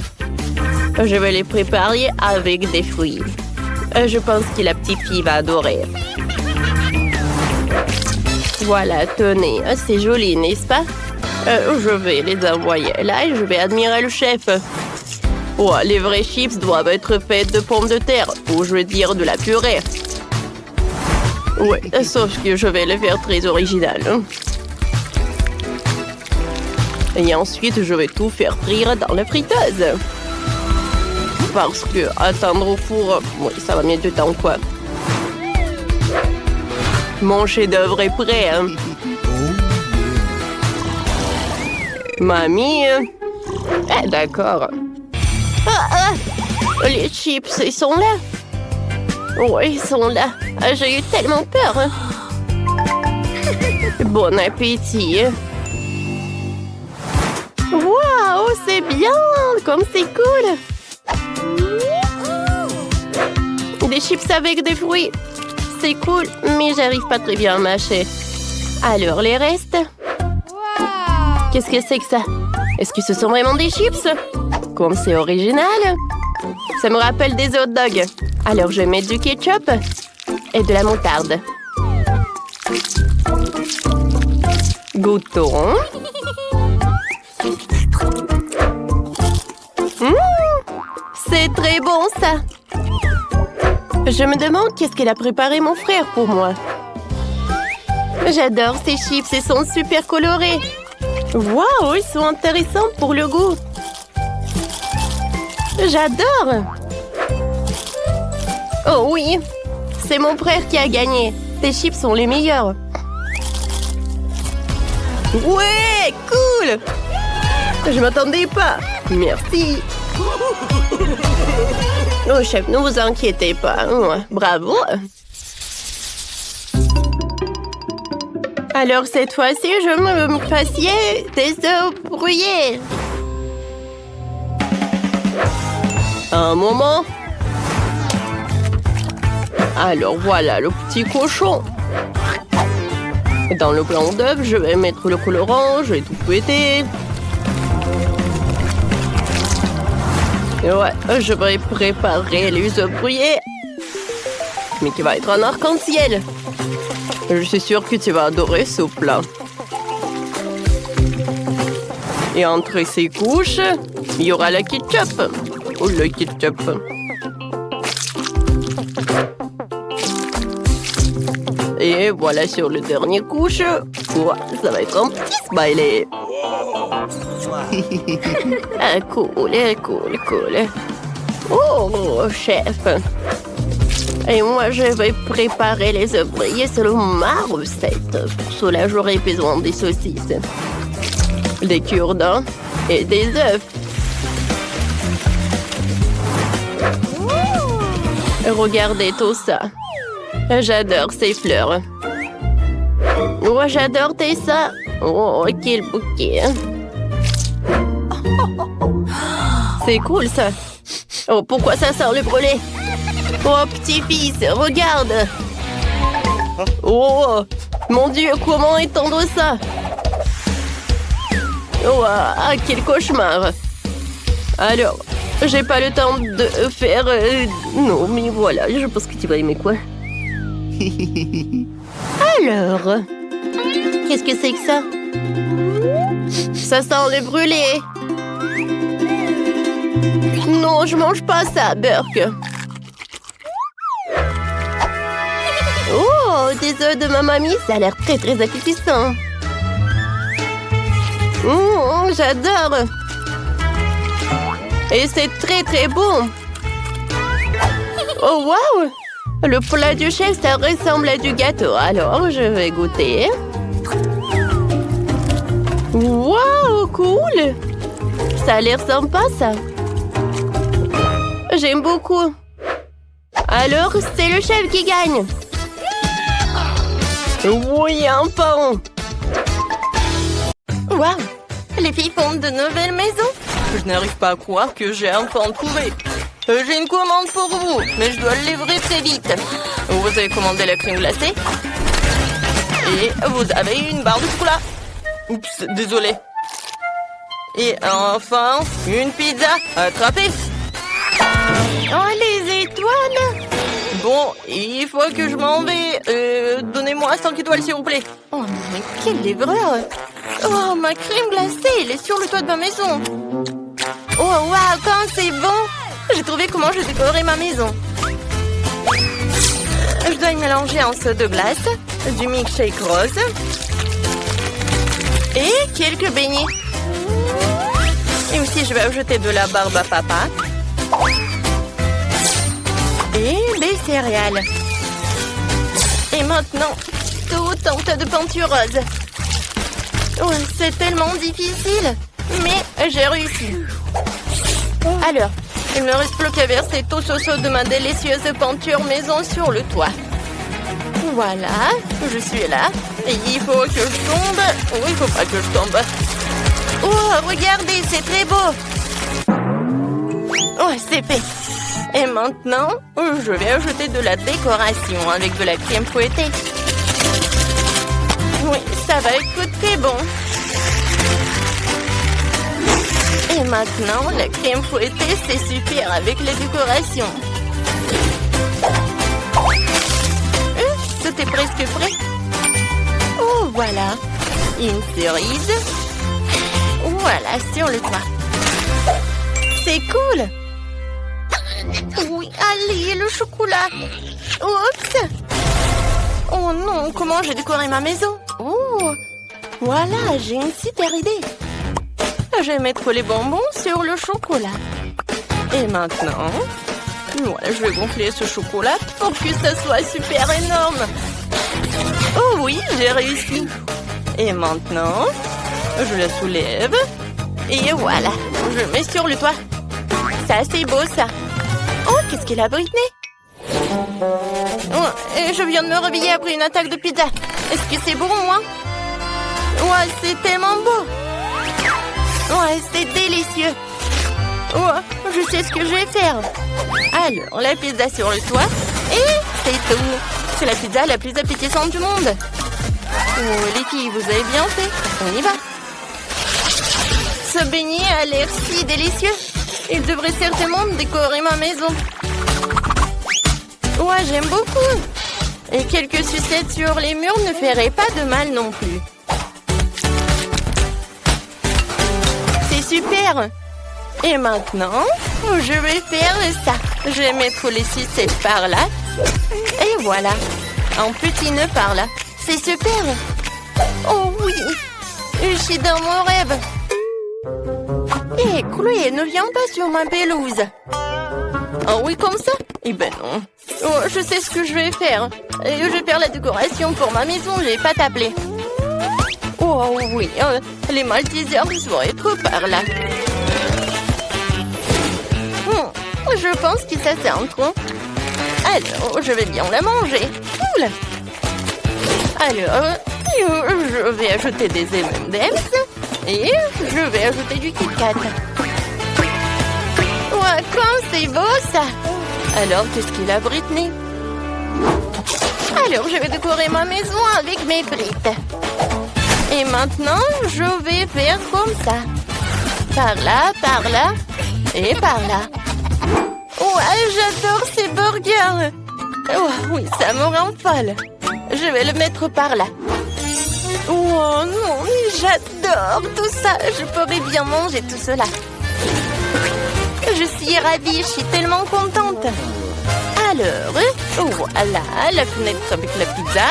Je vais les préparer avec des fruits. Je pense que la petite fille va adorer. Voilà, tenez, c'est joli, n'est-ce pas? Je vais les envoyer là et je vais admirer le chef. Oh, les vrais chips doivent être faits de pommes de terre, ou je veux dire de la purée. Ouais, sauf que je vais le faire très original. Et ensuite, je vais tout faire frire dans la friteuse. Parce que attendre au four, oui, ça va mettre du temps, quoi. Mon chef-d'œuvre est prêt, hein. Mamie... d'accord. Les chips, ils sont là. Oui, ils sont là. J'ai eu tellement peur. Hein. Bon appétit. Waouh, c'est bien. Comme c'est cool. Des chips avec des fruits. C'est cool, mais j'arrive pas très bien à mâcher. Alors, les restes. Qu'est-ce que c'est que ça? Est-ce que ce sont vraiment des chips? Comme c'est original. Ça me rappelle des hot dogs. Alors, je vais mettre du ketchup et de la moutarde. Goûtons. C'est très bon, ça. Je me demande qu'est-ce qu'elle a préparé mon frère pour moi. J'adore ces chips, ils sont super colorés. Waouh, ils sont intéressants pour le goût. J'adore. Oh oui, c'est mon frère qui a gagné. Tes chips sont les meilleurs. Ouais, cool. Je m'attendais pas. Merci. Oh, chef, ne vous inquiétez pas. Bravo. Alors, cette fois-ci, je me fassiez des œufs brouillés. Un moment. Alors, voilà le petit cochon. Dans le blanc d'œuf, je vais mettre le colorant, je vais tout fouetter. Ouais, je vais préparer les œufs brouillés. Mais qui va être un arc-en-ciel. Je suis sûre que tu vas adorer ce plat. Et entre ces couches, il y aura le ketchup. Oh, le ketchup. Et voilà sur le dernier couche. Ouais, ça va être un petit smiley. Cool, cool, cool. Oh, chef. Et moi, je vais préparer les œufs brouillés selon ma recette. Pour cela, j'aurai besoin des saucisses, des cure-dents et des œufs. Regardez tout ça. J'adore ces fleurs. Oh, j'adore tes ça. Oh, quel bouquet. C'est cool, ça. Oh, pourquoi ça sort le brûlé? Oh, petit-fils, regarde. Oh, mon Dieu, comment étendre ça? Oh, ah, quel cauchemar. Alors, j'ai pas le temps de faire... Non, mais voilà, je pense que tu vas aimer, quoi. Alors, qu'est-ce que c'est que ça? Ça sent le brûlé. Non, je mange pas ça, Burke. Oh, des œufs de ma mamie, ça a l'air très très appétissant. J'adore. Et c'est très très bon. Oh, waouh! Le plat du chef, ça ressemble à du gâteau. Alors, je vais goûter. Waouh, cool! Ça a l'air sympa, ça. J'aime beaucoup. Alors, c'est le chef qui gagne. Oui, un pain. Waouh! Les filles fondent de nouvelles maisons. Je n'arrive pas à croire que j'ai enfin trouvé. J'ai une commande pour vous, mais je dois le livrer très vite. Vous avez commandé la crème glacée. Et vous avez une barre de chocolat. Oups, désolé. Et enfin, une pizza. Attrapée. Oh, les étoiles! Bon, il faut que je m'en vais. Donnez-moi 5 étoiles, s'il vous plaît. Oh, mais quelle erreur! Oh, ma crème glacée, elle est sur le toit de ma maison. Oh, waouh, quand c'est bon! J'ai trouvé comment je décorerais ma maison. Je dois y mélanger un seau de glace, du milkshake rose et quelques beignets. Et aussi, je vais ajouter de la barbe à papa et des céréales. Et maintenant, tout un tas de peinture rose. Oh, c'est tellement difficile, mais j'ai réussi. Alors, il ne reste plus qu'à verser tout ce seau de ma délicieuse peinture maison sur le toit. Voilà, je suis là. Et il faut que je tombe. Oh, il faut pas que je tombe. Oh, regardez, c'est très beau. Oh, c'est fait. Et maintenant, je vais ajouter de la décoration avec de la crème fouettée. Oui, ça va être très bon. Et maintenant, la crème fouettée, c'est super avec les décorations. C'était presque prêt. Oh, voilà. Une cerise. Voilà, sur le toit. C'est cool. Oui, allez, le chocolat. Oups. Oh non, comment j'ai décoré ma maison? Oh, voilà, j'ai une super idée. Je vais mettre les bonbons sur le chocolat. Et maintenant, voilà, je vais gonfler ce chocolat pour que ça soit super énorme. Oh oui, j'ai réussi. Et maintenant, je la soulève. Et voilà, je mets sur le toit. Ça, c'est beau, ça. Oh, qu'est-ce qu'il a, Britney? Oh, et je viens de me réveiller après une attaque de pizza. Est-ce que c'est bon, moi? Ouais, c'est tellement beau. Ouais, c'est délicieux. Oh, je sais ce que je vais faire. Alors, la pizza sur le toit. Et c'est tout. C'est la pizza la plus appétissante du monde. Oh, les filles, vous avez bien fait. On y va. Ce beignet a l'air si délicieux. Il devrait certainement décorer ma maison. Ouais, j'aime beaucoup. Et quelques sucettes sur les murs ne feraient pas de mal non plus. C'est super. Et maintenant, je vais faire ça. Je vais mettre les sucettes par là. Et voilà. Un petit nœud par là. C'est super. Oh oui. Je suis dans mon rêve. Hé, Chloé, ne viens pas sur ma pelouse. Oh oui, comme ça? Eh ben non. Oh, je sais ce que je vais faire. Je vais faire la décoration pour ma maison, je vais pas t'appeler. Oh oui, les Maltesers vont être par là. Je pense que ça c'est un tronc. Alors, je vais bien la manger. Cool. Alors, je vais ajouter des M&M's et je vais ajouter du Kit Kat. Ouais, comme c'est beau ça. Alors, qu'est-ce qu'il a, Britney? Alors, je vais décorer ma maison avec mes frites. Et maintenant, je vais faire comme ça. Par là, et par là. Ouais, j'adore ces burgers. Oh, oui, ça me rend folle. Je vais le mettre par là. Oh non, mais j'adore tout ça. Je pourrais bien manger tout cela. Je suis ravie, je suis tellement contente. Alors, voilà, la fenêtre avec la pizza.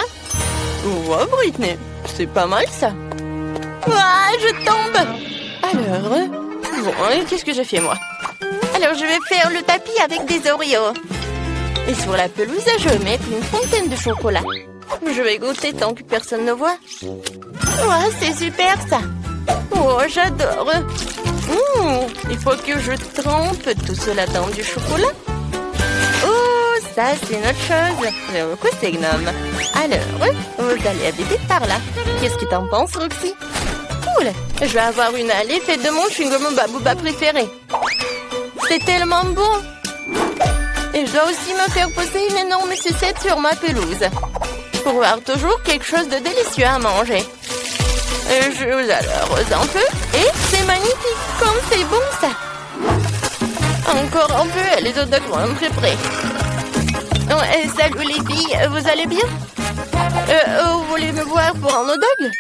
Oh, Britney, c'est pas mal ça. Ah, je tombe. Alors, bon, qu'est-ce que je fais moi? Alors, je vais faire le tapis avec des Oreos. Et sur la pelouse, je vais mettre une fontaine de chocolat. Je vais goûter tant que personne ne voit. Oh, c'est super ça. Oh, j'adore. Il faut que je trempe tout cela dans du chocolat. Oh, ça, c'est une autre chose. J'aime beaucoup ces gnomes. Alors, vous allez habiter par là. Qu'est-ce que t'en penses, Roxy? Cool. Je vais avoir une allée faite de mon chewing-gum Babouba préféré. C'est tellement bon. Et je dois aussi me faire poser une énorme sucette sur ma pelouse. Pour avoir toujours quelque chose de délicieux à manger. Je vous arrose un peu. Et c'est magnifique. Comme c'est bon ça. Encore un peu, les hot dogs vont être prêts. Oh, salut les filles, vous allez bien? Vous voulez me voir pour un hot dog?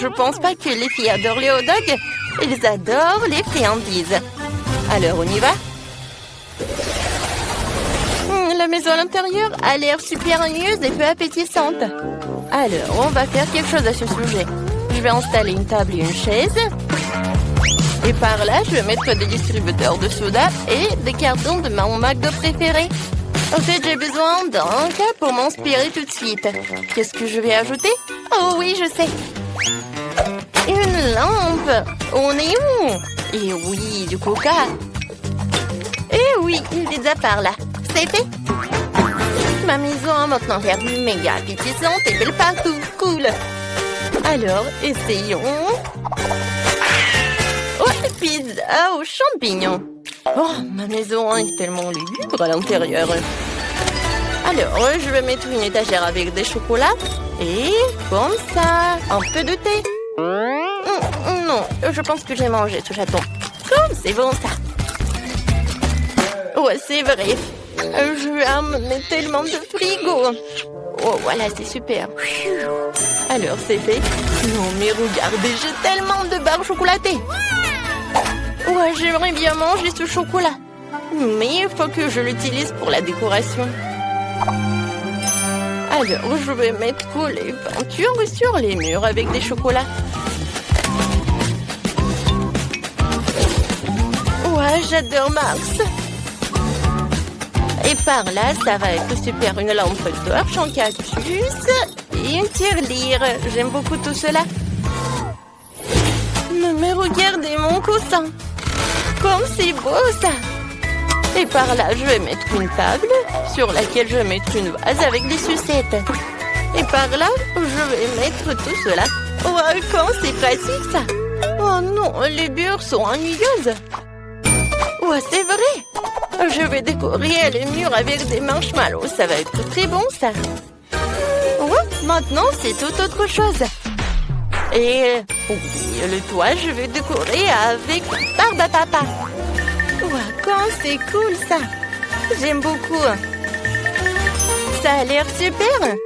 Je pense pas que les filles adorent les hot dogs. Ils adorent les friandises. Alors on y va? La maison à l'intérieur a l'air super ennuyeuse et peu appétissante. Alors, on va faire quelque chose à ce sujet. Je vais installer une table et une chaise. Et par là, je vais mettre des distributeurs de soda et des cartons de mon McDo préféré. En fait, j'ai besoin d'un cas pour m'inspirer tout de suite. Qu'est-ce que je vais ajouter? Oh oui, je sais. Une lampe au néon. Et oui, du coca. Et oui, il est déjà par là. C'est fait. Ma maison a maintenant l'air méga appétissante et belle partout. Cool. Alors, essayons. Oh, pizza aux champignons. Oh, ma maison est tellement lugubre à l'intérieur. Alors, je vais mettre une étagère avec des chocolats. Et comme ça, un peu de thé. Non, je pense que j'ai mangé ce chaton. Comme c'est bon ça. Ouais, c'est vrai. Je vais amener tellement de frigo. Oh, voilà, c'est super. Alors, c'est fait. Non, mais regardez, j'ai tellement de barres chocolatées. Ouais, j'aimerais bien manger ce chocolat. Mais il faut que je l'utilise pour la décoration. Alors, je vais mettre les peintures sur les murs avec des chocolats. Ouais, j'adore Mars. Et par là, ça va être super. Une lampe torche en cactus et une tirelire. J'aime beaucoup tout cela. Mais regardez mon coussin. Comme c'est beau ça. Et par là, je vais mettre une table sur laquelle je vais mettre une vase avec des sucettes. Et par là, je vais mettre tout cela. Oh, comme c'est pratique ça. Oh non, les murs sont ennuyeuses. Ouais, c'est vrai. Je vais décorer les murs avec des marshmallows. Ça va être très bon, ça. Ouais, maintenant, c'est tout autre chose. Et le toit, je vais décorer avec Barbe à Papa. Ouais, quand c'est cool, ça. J'aime beaucoup. Ça a l'air super.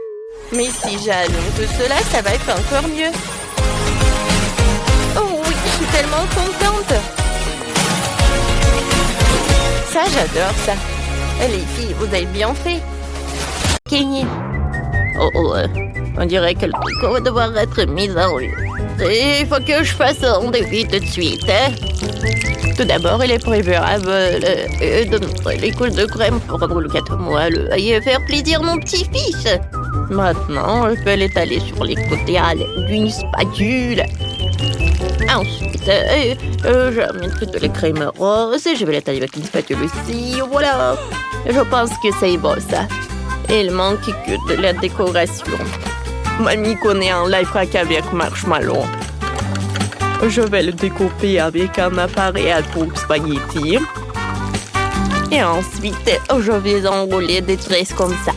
Mais si j'allume tout cela, ça va être encore mieux. Oh oui, je suis tellement contente. Ça, j'adore ça. Les filles, vous avez bien fait. Kenny. On dirait que le tricot va devoir être mis en rue. Il faut que je fasse un défi tout de suite. Tout d'abord, il est préférable de mettre les couches de crème pour rendre le gâteau moelleux et faire plaisir mon petit-fils. Maintenant, je peux l'étaler sur les côtés à l'aide d'une spatule. Ensuite, je vais mettre de la crème rose et je vais l'étaler avec une spatule aussi. Voilà. Je pense que c'est beau, ça. Il manque que de la décoration. Mamie connaît un life hack avec marshmallow. Je vais le découper avec un appareil à coupe spaghetti. Et ensuite, je vais enrouler des tresses comme ça.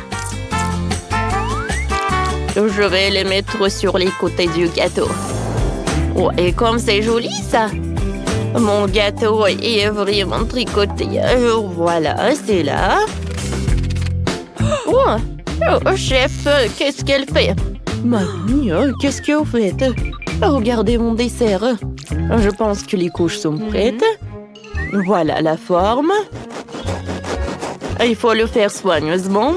Je vais les mettre sur les côtés du gâteau. Oh, et comme c'est joli, ça. Mon gâteau est vraiment tricoté. Voilà, c'est là. Oh, chef, qu'est-ce qu'elle fait? Mamie, qu'est-ce que vous faites? Regardez mon dessert. Je pense que les couches sont prêtes. Voilà la forme. Il faut le faire soigneusement.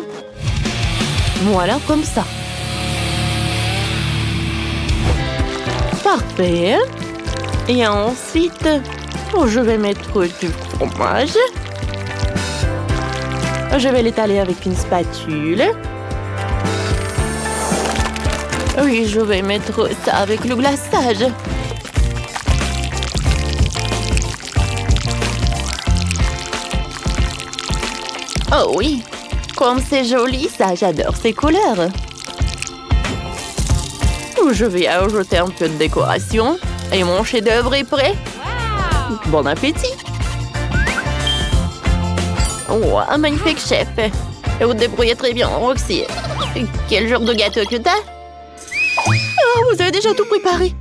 Voilà, comme ça. Parfait. Et ensuite, je vais mettre du fromage. Je vais l'étaler avec une spatule. Oui, je vais mettre ça avec le glaçage. Oh oui, comme c'est joli ça, j'adore ces couleurs. Je vais ajouter un peu de décoration et mon chef-d'œuvre est prêt. Bon appétit. Oh, un magnifique chef. Vous te débrouillez très bien, Roxy. Quel genre de gâteau que t'as? Oh, vous avez déjà tout préparé.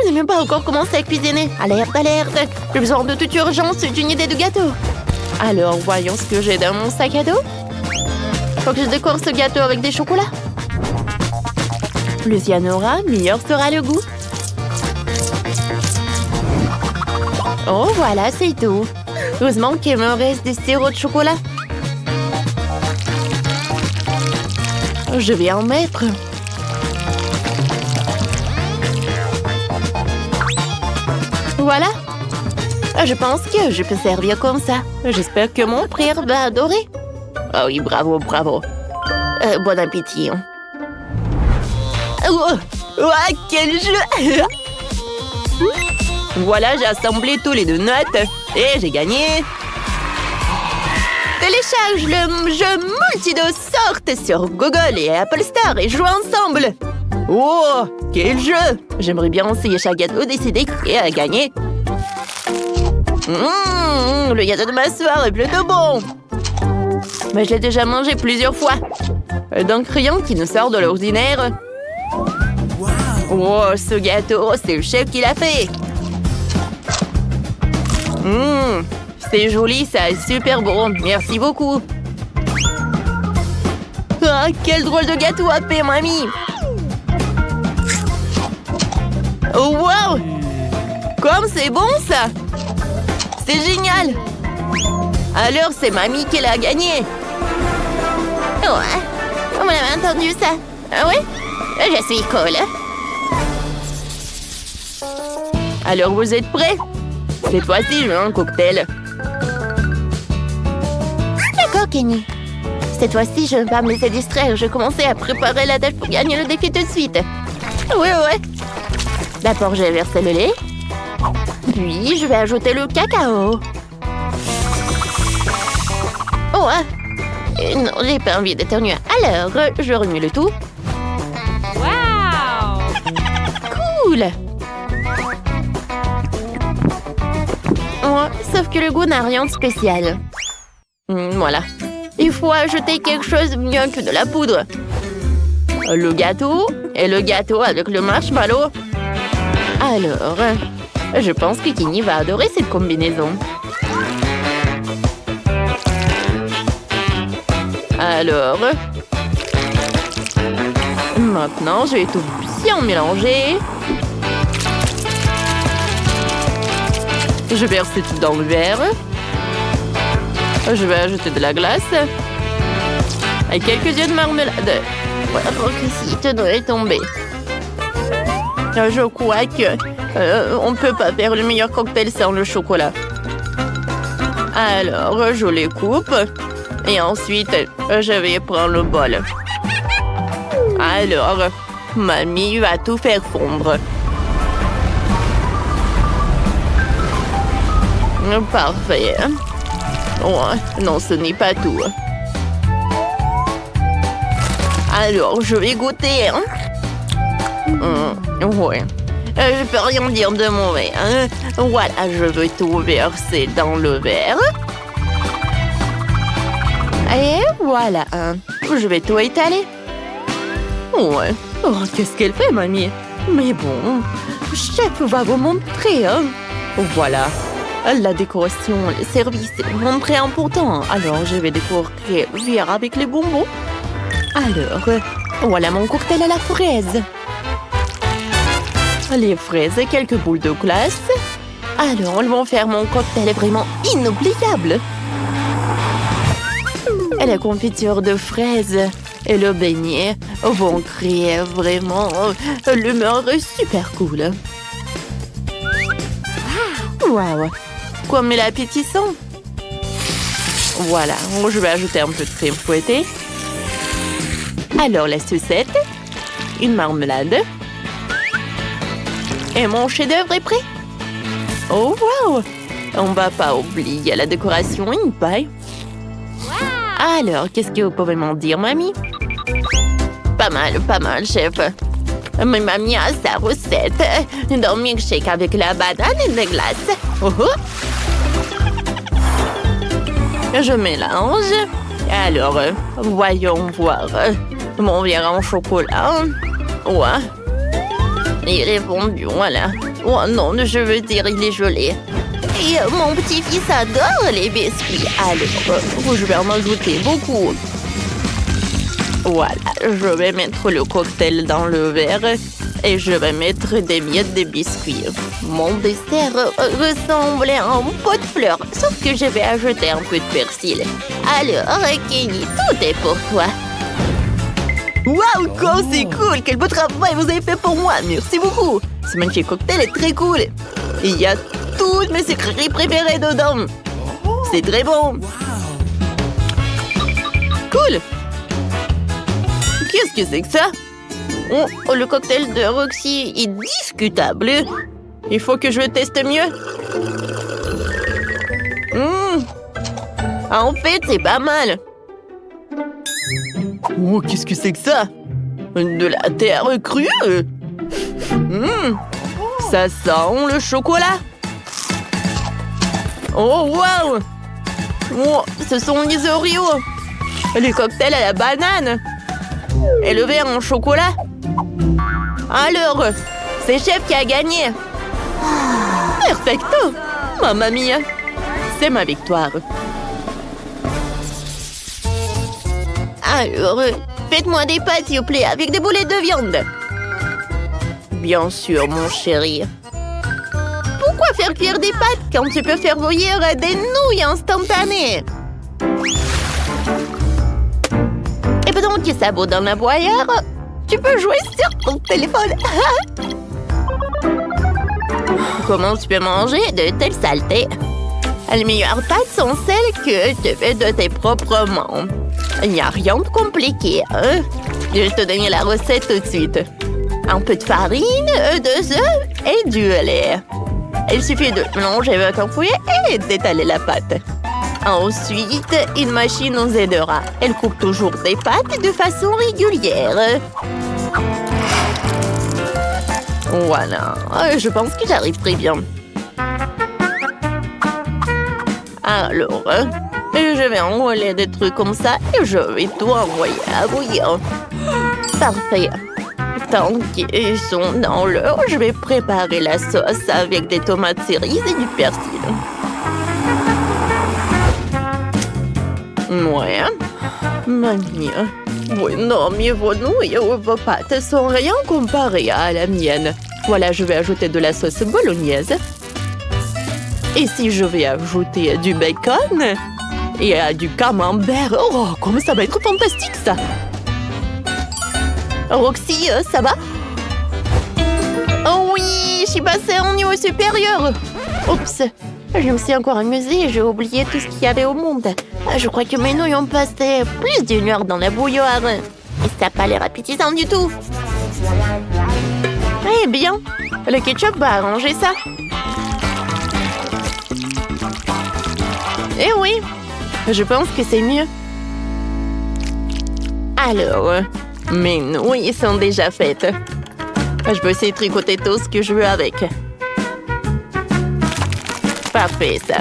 Je n'ai même pas encore commencé à cuisiner. Alerte, alerte. J'ai besoin de toute urgence d'une idée de gâteau. Alors, voyons ce que j'ai dans mon sac à dos. Faut que je décore ce gâteau avec des chocolats. Plus il y en aura, meilleur sera le goût. Oh, voilà, c'est tout. Heureusement qu'il me reste des sirops de chocolat. Je vais en mettre. Voilà. Je pense que je peux servir comme ça. J'espère que mon frère va adorer. Oh oui, bravo, bravo. Bon appétit. Oh, quel jeu! Voilà, j'ai assemblé tous les deux notes et j'ai gagné. Télécharge le jeu Multidos Sorte sur Google et Apple Store et joue ensemble. Oh, quel jeu! J'aimerais bien essayer chaque gâteau, décider qui a gagné. Le gâteau de ma soeur est plutôt bon. Mais je l'ai déjà mangé plusieurs fois. D'un crayon qui nous sort de l'ordinaire. Oh, ce gâteau, c'est le chef qui l'a fait. C'est joli, ça est super bon. Merci beaucoup. Ah, quel drôle de gâteau a fait, mamie. Oh, wow! Comme c'est bon, ça! C'est génial! Alors, c'est mamie qui l'a gagné. Ouais, on m'avait entendu ça. Ah ouais? Je suis cool. Alors, vous êtes prêts? Cette fois-ci, je veux un cocktail. D'accord, Kenny. Cette fois-ci, je ne vais pas me laisser distraire. Je vais commencer à préparer la tâche pour gagner le défi tout de suite. Ouais. D'abord, je vais verser le lait. Puis, je vais ajouter le cacao. Oh, non, j'ai pas envie d'éternuer. Alors, je remue le tout. Wow! Cool! Oh, sauf que le goût n'a rien de spécial. Voilà. Il faut ajouter quelque chose de mieux que de la poudre. Le gâteau et le gâteau avec le marshmallow. Alors, je pense que Kenny va adorer cette combinaison. Alors, maintenant, je vais tout bien mélanger. Je vais verser tout dans le verre. Je vais ajouter de la glace. Et quelques yeux de marmelade. Voilà, si tu devrais tomber. Je crois que on ne peut pas faire le meilleur cocktail sans le chocolat. Alors, je les coupe. Et ensuite, je vais prendre le bol. Alors, mamie va tout faire fondre. Parfait. Oh, non, ce n'est pas tout. Alors, je vais goûter. Ouais. Je peux rien dire de mauvais. Voilà, je vais tout verser dans le verre. Et voilà. Je vais tout étaler. Ouais. Oh, qu'est-ce qu'elle fait, mamie? Mais bon, chef va vous montrer. Voilà. La décoration, le service, c'est vraiment très important. Alors, je vais décorer avec les bonbons. Alors, voilà mon cocktail à la fraise. Les fraises et quelques boules de glace. Alors, elles vont faire mon cocktail vraiment inoubliable. Et la confiture de fraises et le beignet vont créer vraiment l'humeur super cool. Waouh! Comme il est appétissant! Voilà, je vais ajouter un peu de crème fouettée. Alors, la sucette, une marmelade. Et mon chef-d'œuvre est prêt. Oh, waouh! On va pas oublier la décoration, une paille. Alors, qu'est-ce que vous pouvez m'en dire, mamie? Pas mal, chef. Mais mamie a sa recette d'un milkshake avec la banane et des glaces. Oh oh. Je mélange. Alors, voyons voir. Mon verre en chocolat. Ouais. Il est fondu, voilà. Oh non, je veux dire, il est gelé. Et mon petit-fils adore les biscuits. Alors, je vais en ajouter beaucoup. Voilà, je vais mettre le cocktail dans le verre et je vais mettre des miettes de biscuits. Mon dessert ressemble à un pot de fleurs, sauf que je vais ajouter un peu de persil. Alors, Kenny, tout est pour toi. Waouh, quoi, c'est cool! Quel beau travail vous avez fait pour moi! Merci beaucoup! Ce magnifique cocktail est très cool! Il y a toutes mes sucreries préférées dedans! C'est très bon! Cool! Qu'est-ce que c'est que ça? Oh, le cocktail de Roxy est discutable! Il faut que je le teste mieux! En fait, c'est pas mal! Oh, qu'est-ce que c'est que ça? De la terre crue? Ça sent le chocolat. Oh, waouh! Oh, ce sont les Oreos. Les cocktails à la banane. Et le verre en chocolat. Alors, c'est Chef qui a gagné. Perfecto! Mamma mia! C'est ma victoire. Alors, faites-moi des pâtes, s'il vous plaît, avec des boulettes de viande. Bien sûr, mon chéri. Pourquoi faire cuire des pâtes quand tu peux faire bouillir des nouilles instantanées? Et pendant que ça bout dans la boire, tu peux jouer sur ton téléphone. Comment tu peux manger de telles saletés? Les meilleures pâtes sont celles que tu fais de tes propres mains. Il n'y a rien de compliqué, hein? Je vais te donner la recette tout de suite. Un peu de farine, 2 œufs et du lait. Il suffit de mélanger avec un fouet et d'étaler la pâte. Ensuite, une machine nous aidera. Elle coupe toujours des pâtes de façon régulière. Voilà, je pense que j'arrive très bien. Alors, je vais enrouler des trucs comme ça et je vais tout envoyer à bouillir. Parfait. Tant qu'ils sont dans l'eau, je vais préparer la sauce avec des tomates cerises et du persil. Ouais. Mamie. Oui, non, mais vos nouilles ou vos pâtes sont rien comparées à la mienne. Voilà, je vais ajouter de la sauce bolognaise. Et si je vais ajouter du bacon et du camembert, oh, comme ça va être fantastique, ça! Roxy, ça va? Oh oui, je suis passée en niveau supérieur. Oups, je me suis encore amusée et j'ai oublié tout ce qu'il y avait au monde. Je crois que mes nouilles ont passé plus d'1 heure dans la bouilloire. Et ça n'a pas l'air appétissant du tout. Eh bien, le ketchup va arranger ça. Eh oui, je pense que c'est mieux. Alors, mes nouilles sont déjà faites. Je peux essayer de tricoter tout ce que je veux avec. Parfait, ça.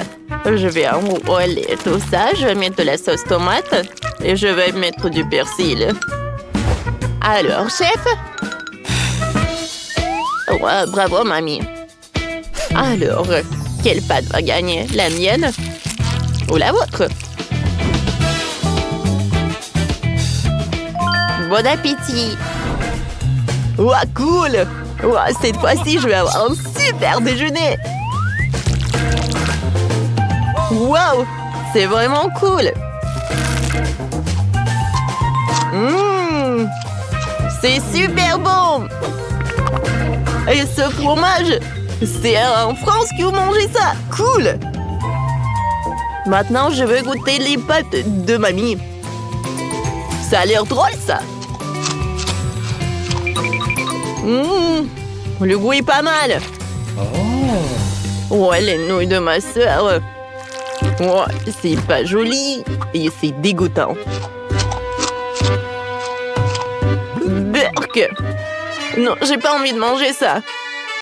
Je vais enrouler tout ça. Je vais mettre de la sauce tomate et je vais mettre du persil. Alors, chef? Ouais, bravo, mamie. Alors, quelle pâte va gagner? La mienne ou la vôtre? Bon appétit! Ouah, cool! Ouah, cette fois-ci, je vais avoir un super déjeuner! Wow! C'est vraiment cool! C'est super bon! Et ce fromage, c'est en France que vous mangez ça! Cool! Maintenant, je veux goûter les pâtes de mamie. Ça a l'air drôle, ça! Le goût est pas mal! Ouais, les nouilles de ma sœur! Ouais, c'est pas joli et c'est dégoûtant. Berk! Non, j'ai pas envie de manger ça.